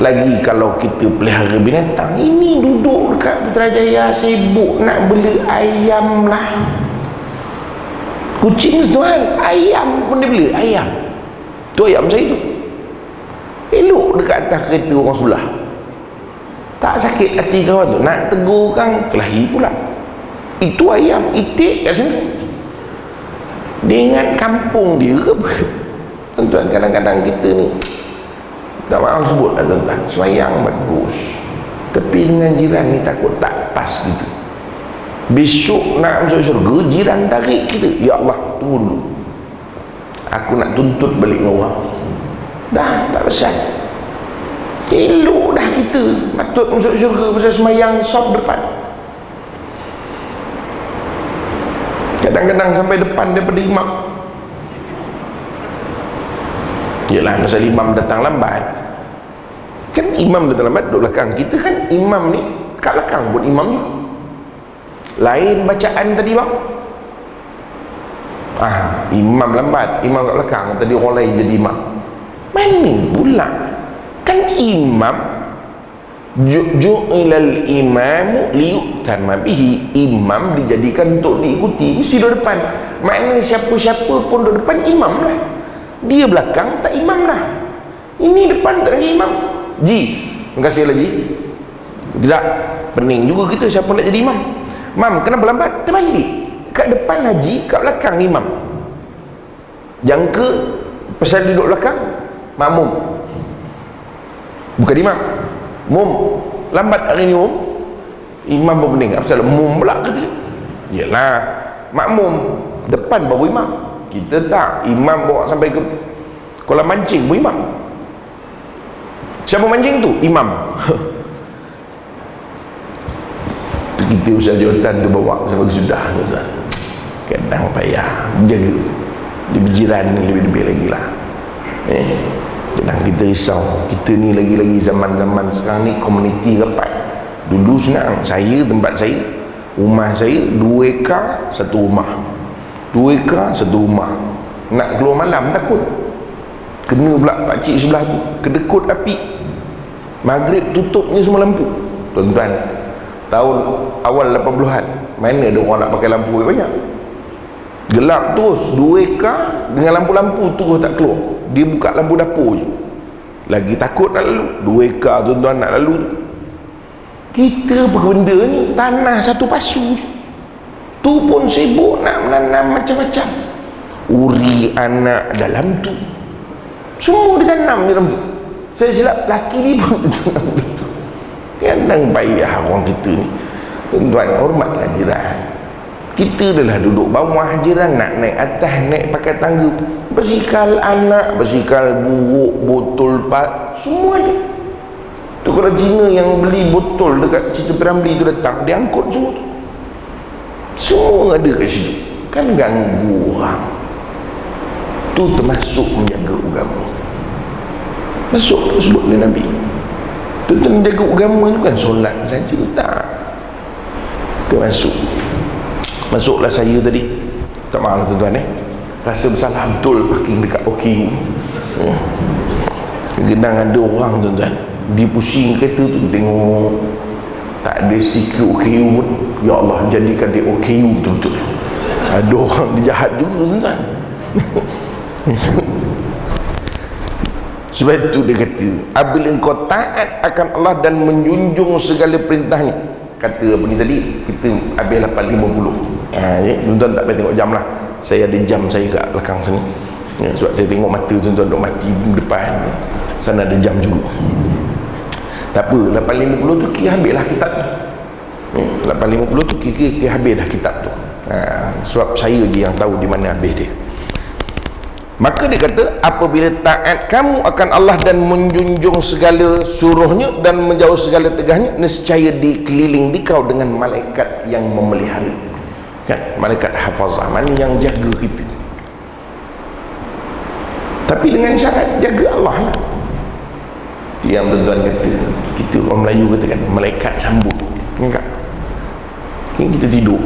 Lagi kalau kita pelihara binatang, ini duduk dekat Putrajaya sibuk nak beli ayam lah. Kucing setuan, ayam pun dia beli, ayam tu ayam saya tu elok dekat atas kereta orang sebelah. Tak sakit hati kawan tu, nak tegur kan kelahi pula. Itu ayam itik kat sini, dia ingat kampung dia ke apa? Tuan-tuan, kadang-kadang kita ni tak maaf sebut lah tuan-tuan, semayang bagus, tapi dengan jiran ni takut tak pas gitu. Besok nak masuk syurga, jiran tarik kita, ya Allah tunggu dulu, aku nak tuntut balik dengan orang. Dah tak pasal, elok dah kita patut masuk syurga pasal semayang sop depan. Kadang-kadang sampai depan daripada imam. Yalah, masa imam datang lambat, kan imam datang lambat duduk belakang. Kita kan imam ni kat belakang pun imam juga. Lain bacaan tadi bang, imam lambat, imam kat belakang, tadi orang lain jadi imam. Mana pula, kan imam ju'ilal imamu liyu'tamma bihi, imam dijadikan untuk diikuti, mesti duduk depan. Maknanya siapa-siapa pun duduk depan, imam lah. Dia belakang tak imam lah. Ini depan tak ada imam. Ji, terima kasih lah Ji. Tidak, pening juga kita siapa nak jadi imam. Mam, kenapa lambat? Terbalik, kat depan haji, kat belakang imam. Jangka pasal duduk belakang makmum, bukan imam. Mum lambat hari ni, imam pun pening. Apa salah mum pula kata? Yalah, makmum depan baru imam. Kita tak, imam bawa sampai ke kolam mancing pun imam. Siapa mancing tu? Imam. Kita usaha jawatan tu bawa sampai ke sudah. Kadang payah jaga. Dia berjiran ni lebih-lebih lagi lah. Kadang kita risau. Kita ni lagi-lagi zaman-zaman sekarang ni komuniti rapat. Dulu senang, saya, tempat saya, rumah saya 2 ekar satu rumah, 2 ekar satu rumah. Nak keluar malam takut, kena pula pakcik sebelah tu kedekut api. Maghrib tutupnya semua lampu. Tuan-tuan, tahun awal 80-an, mana ada orang nak pakai lampu banyak? Gelap terus, 2 ekar dengan lampu-lampu terus tak keluar. Dia buka lampu dapur je, lagi takut nak lalu. 2 ekar tuan-tuan nak lalu tu. Kita apa benda ni, tanah satu pasu je, tu pun sibuk nak menanam macam-macam. Uri anak dalam tu, semua ditanam dalam tu. Saya silap, laki ni pun ditanam dalam tu. Kadang payah orang kita ni. Tuan-tuan, hormatlah jiran. Kita adalah duduk bawah, jiran nak naik atas, naik pakai tangga, bersikal anak, bersikal buruk, botol pat, semua ada. Tu kalau Cina yang beli botol dekat Cita Piramli tu datang, dia angkut semua tu. Semua ada kat situ. Kan ganggu orang. Tu termasuk menjaga agama. Masuk tu sebut oleh Nabi. Tu menjaga agama tu kan solat saja, tak. Termasuk. Masuklah saya tadi, tak maaf tuan-tuan, rasa bersalah betul parking dekat OKU. Kadang ada orang tuan-tuan, dia pusing kereta tu, tengok tak ada stiker OKU pun. Ya Allah, jadikan dia OKU betul-betul. Ada orang dia jahat juga tuan-tuan. Sebab itu dia kata, apabila engkau taat akan Allah dan menjunjung segala perintahnya, kata apa ni tadi, kita habis 8.50. Tuan-tuan tak payah tengok jam lah, saya ada jam saya kat belakang sini. Sebab saya tengok mata tuan-tuan duk mati depan, sana ada jam juga. Tak apa, 8.50 tu kira habis lah kitab tu. 8.50 tu kira habis dah kitab tu. Sebab saya je yang tahu di mana habis dia. Maka dia kata, apabila taat kamu akan Allah dan menjunjung segala suruhnya dan menjauh segala tegahnya, nescaya dikeliling dikau dengan malaikat yang memelihara. Kan? Malaikat hafazah, mana yang jaga kita. Tapi dengan syarat jaga Allah lah. Yang tuan-tuan kata, kita orang Melayu kata kan, malaikat sambut. Enggak. Ini kita tidur,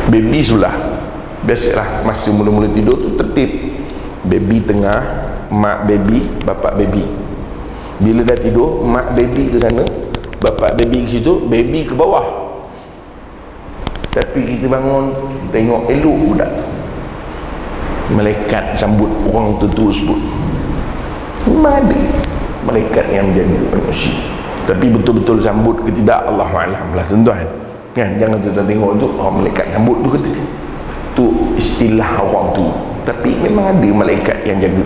baby sebelah. Biasalah masa mula-mula tidur tu tertib, baby tengah, mak baby, bapak baby. Bila dah tidur, mak baby ke sana, bapak baby ke situ, baby ke bawah. Tapi kita bangun, tengok elok budak tu, malaikat sambut orang tu sebut. Memang ada malaikat yang menjaga manusia. Tapi betul-betul sambut ke tidak, Allahu'alam lah tuan-tuan. Kan? Jangan tuan-tuan tengok tu, malaikat sambut tu kata dia, tu istilah orang tu. Tapi memang ada malaikat yang jaga.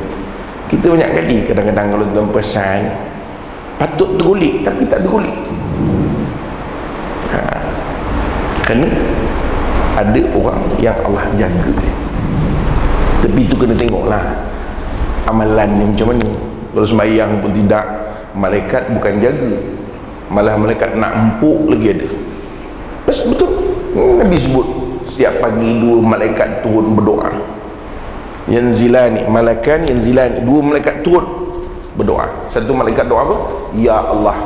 Kita banyak kali kadang-kadang kalau tuan pesan patut tergulik tapi tak tergulik. Kerana ada orang yang Allah jaga dia. Tapi tu kena tengoklah amalan ni macam mana. Kalau sembahyang pun tidak, malaikat bukan jaga, malah malaikat nak empuk lagi ada. Betul Nabi sebut setiap pagi 2 malaikat turun berdoa, yanzilani malakan yanzilani, 2 malaikat turun berdoa. Satu malaikat doa apa? Ya Allah,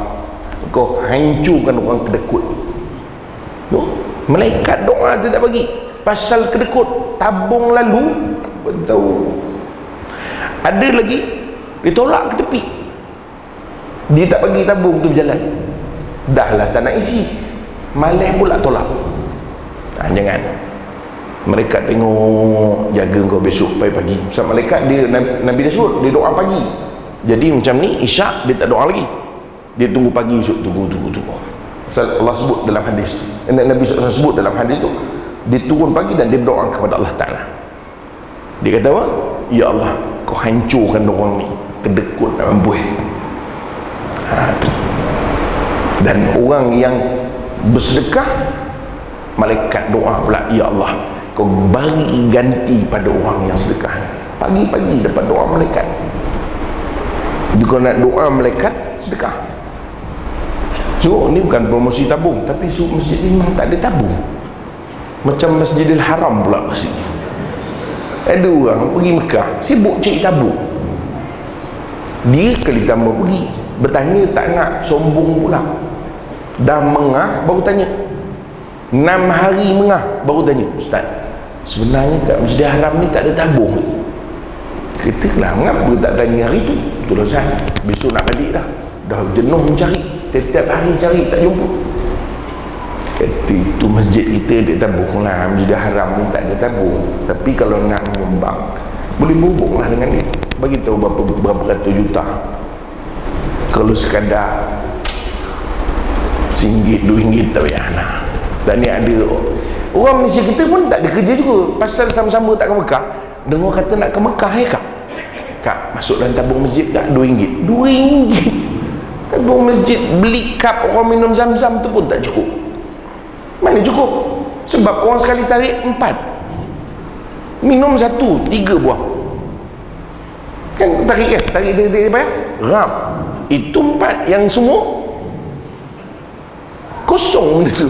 kau hancurkan orang kedekut. Malaikat doa tidak bagi pasal kedekut, tabung lalu betul. Ada lagi ditolak ke tepi, dia tak bagi tabung tu berjalan, dah lah tak nak isi, malah pula tolak. Jangan. Malaikat tengok jaga kau besok pagi-pagi. Sebab malaikat dia, Nabi dah sebut, dia doa pagi. Jadi macam ni isyak dia tak doa lagi, dia tunggu pagi besok, tunggu. Allah sebut dalam hadis tu, Nabi SAW sebut dalam hadis tu, dia turun pagi dan dia berdoa kepada Allah Ta'ala. Dia kata apa? Ya Allah, kau hancurkan orang ni kedekut nak mampu. Tu. Dan orang yang bersedekah, malaikat doa pula, ya Allah, kau bagi ganti pada orang yang sedekah. Pagi-pagi dapat doa malaikat. Jadi kau nak doa malaikat, sedekah. So ni bukan promosi tabung, tapi masjid ni memang tak ada tabung. Macam Masjidil Haram pula pasti. Ada orang pergi Mekah sibuk cari tabung. Dia kali tambah pergi, bertanya tak nak sombong pula, dah mengah baru tanya, 6 hari mengah baru tanya, Ustaz, sebenarnya kat Masjidil Haram ni tak ada tabung. Katalah, mengapa tak tanya hari tu? Betul lah Ustaz, besok nak balik dah jenuh mencari, setiap hari cari tak jumpa. Kata itu masjid kita ada tabung lah, Masjidil Haram ni tak ada tabung. Tapi kalau nak menyumbang, boleh berhubung lah dengan dia, bagi tahu berapa ratus juta. Kalau sekadar RM1, RM2 tak payah nak. Dan ni ada orang Malaysia kita pun tak ada kerja juga, pasal sama-sama tak ke Mekah. Dengar kata nak ke Mekah kak, masuk dalam tabung masjid kak, RM2. Tabung masjid, beli kap orang minum zam-zam tu pun tak cukup. Mana cukup? Sebab orang sekali tarik 4, minum 1, 3 buah kan, tarik apa ya? Rap. Itu 4, yang semua kosong benda tu.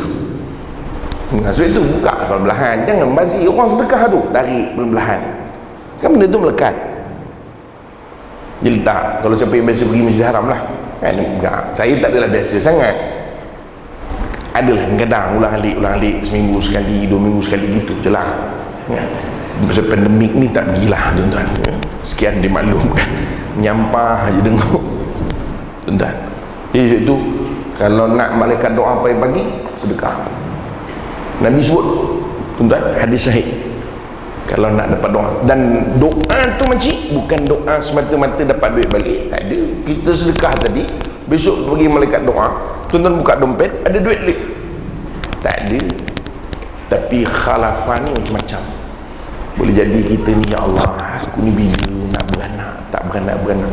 Sebab itu buka perlahan, jangan bazir. Orang sedekah tu tarik perlahan, kan benda tu melekat. Jadi tak, kalau siapa yang biasa pergi Masjidil Haram lah kan, enggak, saya tak adalah biasa sangat, adalah kadang ulang-alik seminggu sekali, 2 minggu sekali gitu je lah ya. Pasal pandemik ni tak pergilah tuan-tuan ya. Sekian dimaklumkan, nyampah aja dengar tuan-tuan. Jadi itu kalau nak malaikat doa pagi-pagi, sedekah. Nabi sebut tuan-tuan, hadis sahih, kalau nak dapat doa. Dan doa tu makcik bukan doa semata-mata dapat duit balik, tak ada. Kita sedekah tadi, besok pergi malaikat doa, tuan-tuan buka dompet ada duit balik, tak ada. Tapi khalafah ni macam-macam. Boleh jadi kita ni, ya Allah, aku ni bila nak beranak, tak beranak-beranak,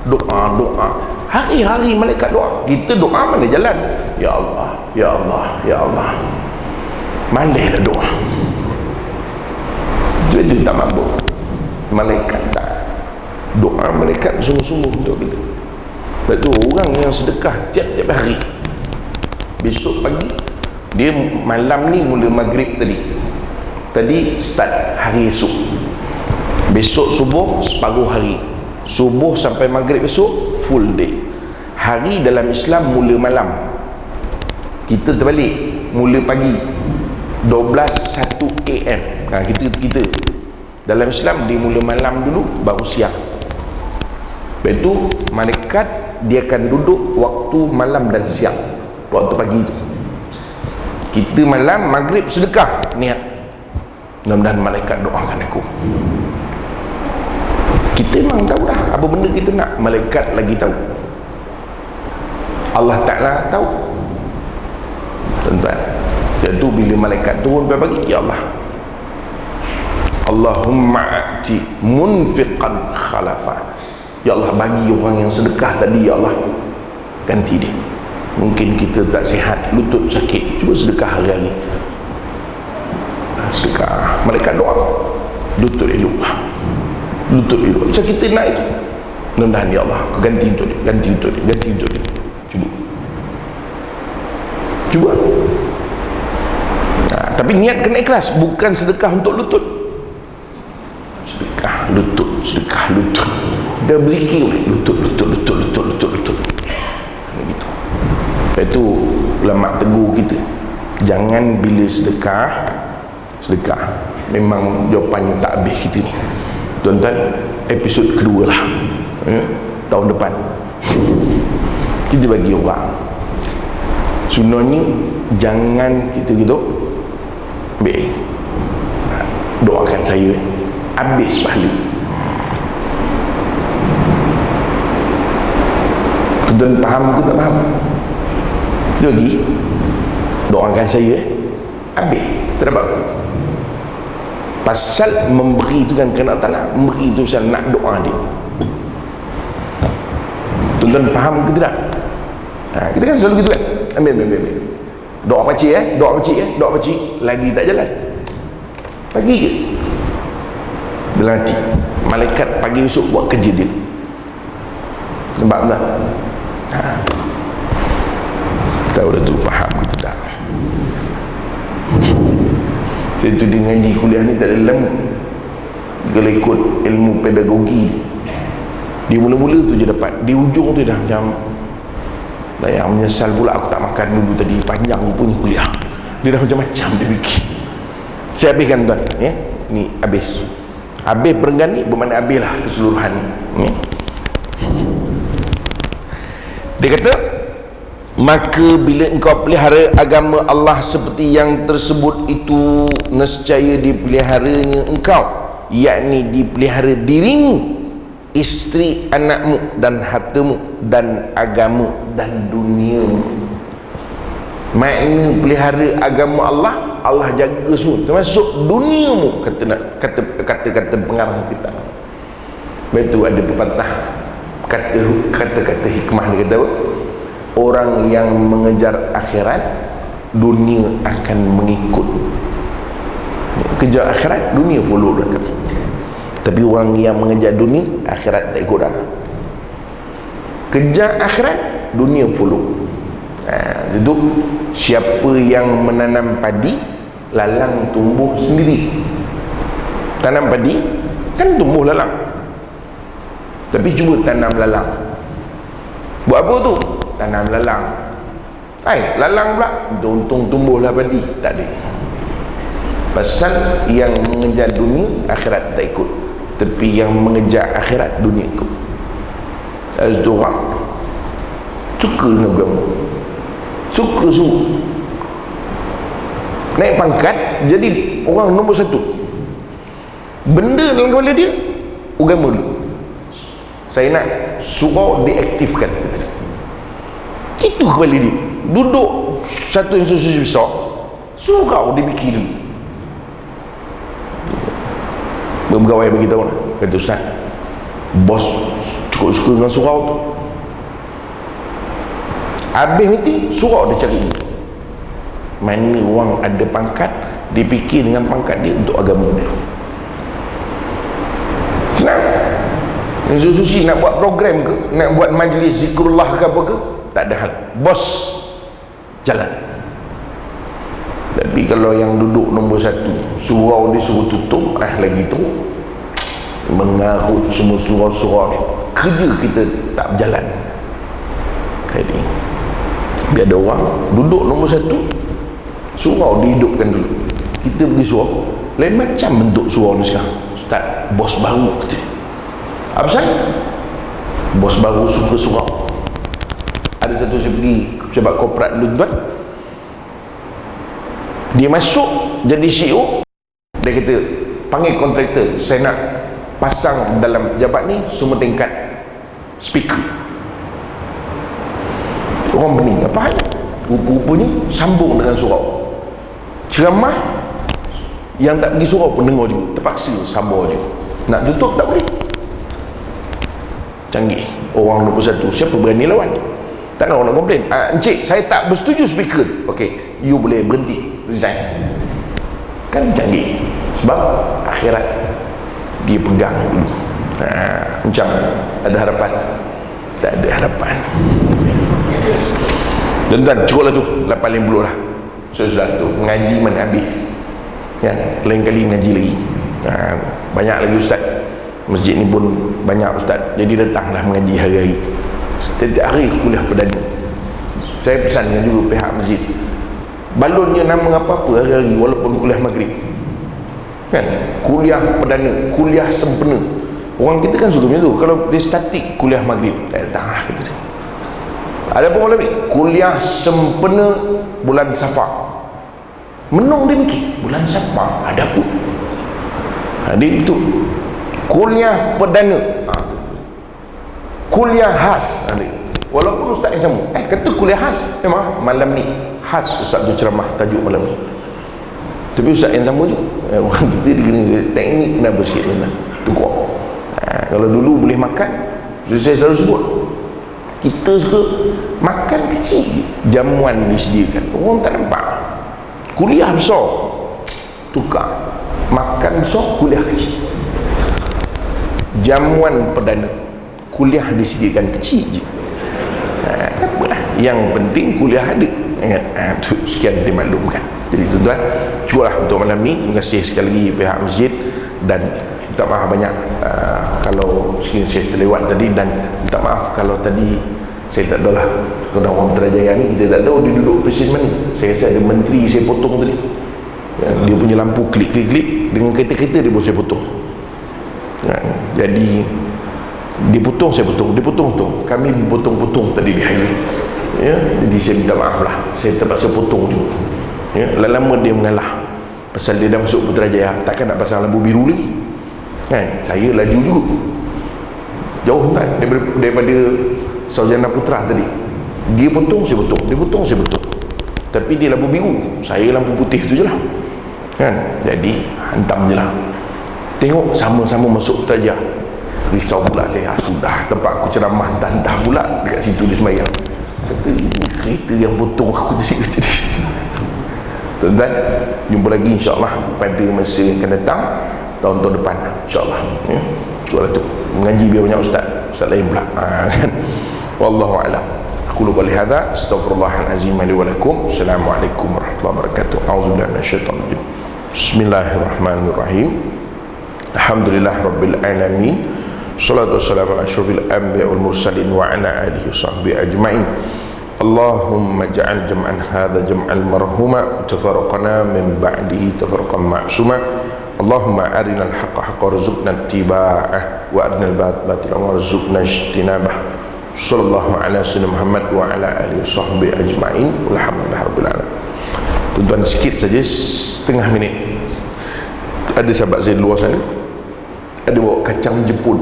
doa hari-hari malaikat doa. Kita doa mana jalan, ya Allah, ya Allah, ya Allah, mandailah doa. Itu tak mampu. Malaikat tak, doa malaikat sungguh-sungguh untuk kita. Sebab tu orang yang sedekah tiap-tiap hari, besok pagi dia malam ni mula maghrib tadi start hari esok, besok subuh separuh hari, subuh sampai maghrib besok full day. Hari dalam Islam mula malam, kita terbalik, mula pagi 12:01 AM. Kita dalam Islam dia mula malam dulu baru siang. Lepas tu malaikat dia akan duduk waktu malam dan siang, waktu pagi tu. Kita malam maghrib sedekah, niat, mudah-mudahan malaikat doakan aku. Kita memang tahu dah apa benda kita nak, malaikat lagi tahu, Allah Ta'ala tahu. Tuan-tuan, dan tu bila malaikat turun pagi, ya Allah, Allahumma a'ti munfiqan khalafa, ya Allah bagi orang yang sedekah tadi, ya Allah ganti dia. Mungkin kita tak sihat, lutut sakit, cuba sedekah hari-hari, sedekah, malaikat doa, lutut elok lah, lutut elok macam kita nak itu, mudah-mudahan ya Allah ganti untuk dia, ganti untuk dia, ganti untuk dia. Cuba tapi niat kena ikhlas, bukan sedekah untuk lutut, sedekah lutut, sedekah lutut, dah berzikir lutut begitu. Lepas tu ulama tegur kita, jangan bila sedekah memang jawapannya tak habis kita ni. Tuan-tuan, episod kedua lah, tahun depan kita bagi orang. Sunahnya jangan kita gitu, baik, doakan saya habis pahala. Tuan faham ke tak faham? Kita bagi, doakan saya habis, tak dapat apa. Pasal memberi itu kan kena Allah, memberi itu pasal nak doa dia. Tuan-tuan faham ke tidak? Kita kan selalu gitu kan, ambil. Doa pakcik doa pakcik lagi tak jalan, pagi je dalam hati, malaikat pagi esok buat kerja dia. Nampak tak? Tahu dah tu, faham ke tak? Itu dia ngaji kuliah ni tak ada ilmu. Kalau ikut ilmu pedagogi, dia mula-mula tu je dapat, di ujung tu dah macam yang menyesal pula aku tak makan dulu tadi, panjang punya kuliah. Dia dah macam-macam dia fikir. Saya habiskan tuan, ya? Ni habis perenggan ni bermakna habis lah keseluruhan ni. Dia kata, maka bila engkau pelihara agama Allah seperti yang tersebut itu, nescaya dipeliharanya engkau, yakni dipelihara dirimu, isteri, anakmu dan hartamu dan agama dan duniamu. Makna pelihara agama Allah, Allah jaga semua, termasuk duniamu, kata pengarang kita. Betul, ada pepatah kata-kata hikmah dia kata apa? Orang yang mengejar akhirat, dunia akan mengikut. Kejar akhirat, dunia follow belakang. Tapi orang yang mengejar dunia, akhirat tak ikut dah. Kejar akhirat, dunia follow. Jadi siapa yang menanam padi, lalang tumbuh sendiri. Tanam padi kan tumbuh lalang, tapi cuba tanam lalang, buat apa tu? Tanam lalang, lalang pula untung tumbuhlah padi, tak ada. Pasal yang mengejar dunia, akhirat tak ikut. Tapi yang mengejar akhirat, dunia ikut. Ada orang suka dengan agama, suka semua, naik pangkat jadi orang nombor satu. benda dalam kepala dia agama dulu. Saya nak surau diaktifkan. Itu kepala dia. Duduk satu institusi besar, surau dibikin dulu. Berpegawai beritahu lah, kata ustaz, bos cukup suka dengan surau tu. Habis meeting, surau dia cari ni. Mana orang ada pangkat, dipikir dengan pangkat dia untuk agama dia. Senang. Institusi nak buat program ke, nak buat majlis zikrullah ke apa ke, tak ada hal. Bos jalan. Tapi kalau yang duduk nombor satu, surau dia suruh tutup, lagi tu mengarut semua surau-surau ni, kerja kita tak berjalan. Jadi biar ada orang duduk nombor satu, surau dihidupkan dulu. Kita pergi surau, lain macam bentuk surau ni sekarang. Ustaz, bos baru kata dia. Apa pasal? Bos baru suka surau. Ada satu saya pergi pejabat korporat dulu tuan, dia masuk jadi CEO, dia kata panggil kontraktor, saya nak pasang dalam pejabat ni semua tingkat speaker. Orang bening, apa hal? Rupa-rupanya sambung dengan surau, ceramah yang tak pergi surau pun dengar juga, terpaksa sambung je. Nak tutup tak boleh. Canggih orang 21, siapa berani lawan? Tak nak orang nak komplain. Encik, saya tak bersetuju speaker. Okey, you boleh berhenti, resign. Kan canggih. Sebab akhirat dia pegang dulu. Macam ada harapan? Tak ada harapan. Tuan-tuan, cukuplah tu 8.50 lah. Sudah tu mengaji mana habis kan? Lain kali mengaji lagi. Banyak lagi ustaz. Masjid ni pun banyak ustaz, jadi datanglah mengaji hari-hari. Setiap hari kuliah perdana. Saya pesan dengan juga pihak masjid, balonnya nama apa-apa hari-hari walaupun kuliah maghrib kan, kuliah perdana, kuliah sempena. Orang kita kan suka macam tu. Kalau dia statik kuliah maghrib, tak datang lah kata dia. Ada apa malam ni? Kuliah sempena bulan Safar. Menung dia mikir, bulan Safar ada apa? Dia itu kuliah perdana, kuliah khas. Walaupun ustaz yang sama, kata kuliah khas, memang malam ni khas ustaz tu ceramah tajuk malam ni, tapi ustaz yang sama juga. Orang kita dia kena teknik kenapa sikit tuan-tuan, tukar. Kalau dulu boleh makan, saya selalu sebut, kita suka makan kecil je, jamuan disediakan, orang tak nampak. Kuliah besar, tukar, makan besar, kuliah kecil. Jamuan perdana, kuliah disediakan kecil je. Apalah, yang penting kuliah ada. Tu sekian dimaklumkan. Jadi tuan-tuan, cukuplah untuk malam ni. Terima kasih sekali lagi pihak masjid, dan minta maaf banyak kalau sekiranya saya terlewat tadi, dan minta maaf kalau tadi saya tak tahu lah, kalau orang Putrajaya ni kita tak tahu dia duduk presiden mana. Saya rasa ada menteri saya potong tadi, dia punya lampu klip-klip dengan kereta-kereta dia pun saya potong. Jadi dia potong, saya potong, dia potong-potong, kami potong-potong tadi di highway. Jadi saya minta maaf lah, saya terpaksa potong juga. Lama-lama dia mengalah, pasal dia dah masuk Putrajaya, takkan nak pasang lampu biru lagi kan. Saya laju juga jauh kan daripada Sarjana Putra tadi. Dia potong, saya potong, dia potong, saya potong, tapi dia lampu biru, saya lampu putih tu je lah kan. Jadi hantam je lah. Tengok sama-sama masuk Putrajaya, risau pula saya. Sudah tempat aku ceramah, entah pula dekat situ dia sembahyang. Kata ini kereta yang potong aku tadi. Tuan-tuan, jumpa lagi insyaAllah pada masa yang akan datang, tahun-tahun depan insyaAllah. Cukuplah tu, mengaji biar banyak ustaz lain pula kan. Wallahu a'lam. Aku lupa lihada, astaghfirullahalazim li wa lakum. Assalamualaikum warahmatullahi wabarakatuh. A'udzubillahi minasyaitonir rajim. Bismillahirrahmanirrahim. Alhamdulillah rabbil alamin. Salatu wassalamu ala asyrafil anbiya wal mursalin wa ala alihi washabbihi ajmain. Allahumma ja'al jam'an hadha jam'al marhuma, tafarraqana min ba'dihi tafarraqan ma'suma. Allahumma arina al-haqqa haqqa warzuqna ittiba'ah, wa arina al-batila warzuqna ijtinabah. Sallallahu ala sayyidina Muhammad wa ala alihi washabbihi ajmain. Walhamdulillahi rabbil alamin. Tuan-tuan, sikit saja, setengah minit. Ada sahabat saya di luar sana ada bawa kacang Jepun,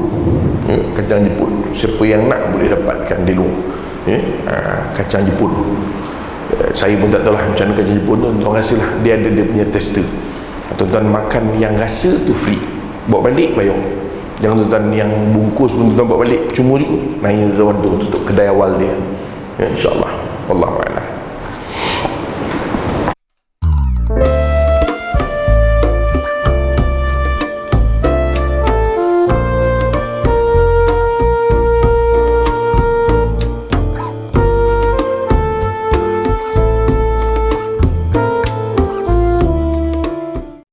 kacang Jepun. Siapa yang nak boleh dapatkan di luar, kacang Jepun. Saya pun tak tahu lah macam mana kacang Jepun tu. Tuan rasa lah dia ada dia punya tester. Tuan-tuan makan yang rasa tu free, bawa balik bayar. Jangan tuan-tuan yang bungkus pun tuan-tuan bawa balik, cuma juga naik ke orang tu tutup kedai awal dia. InsyaAllah. Wallahualam.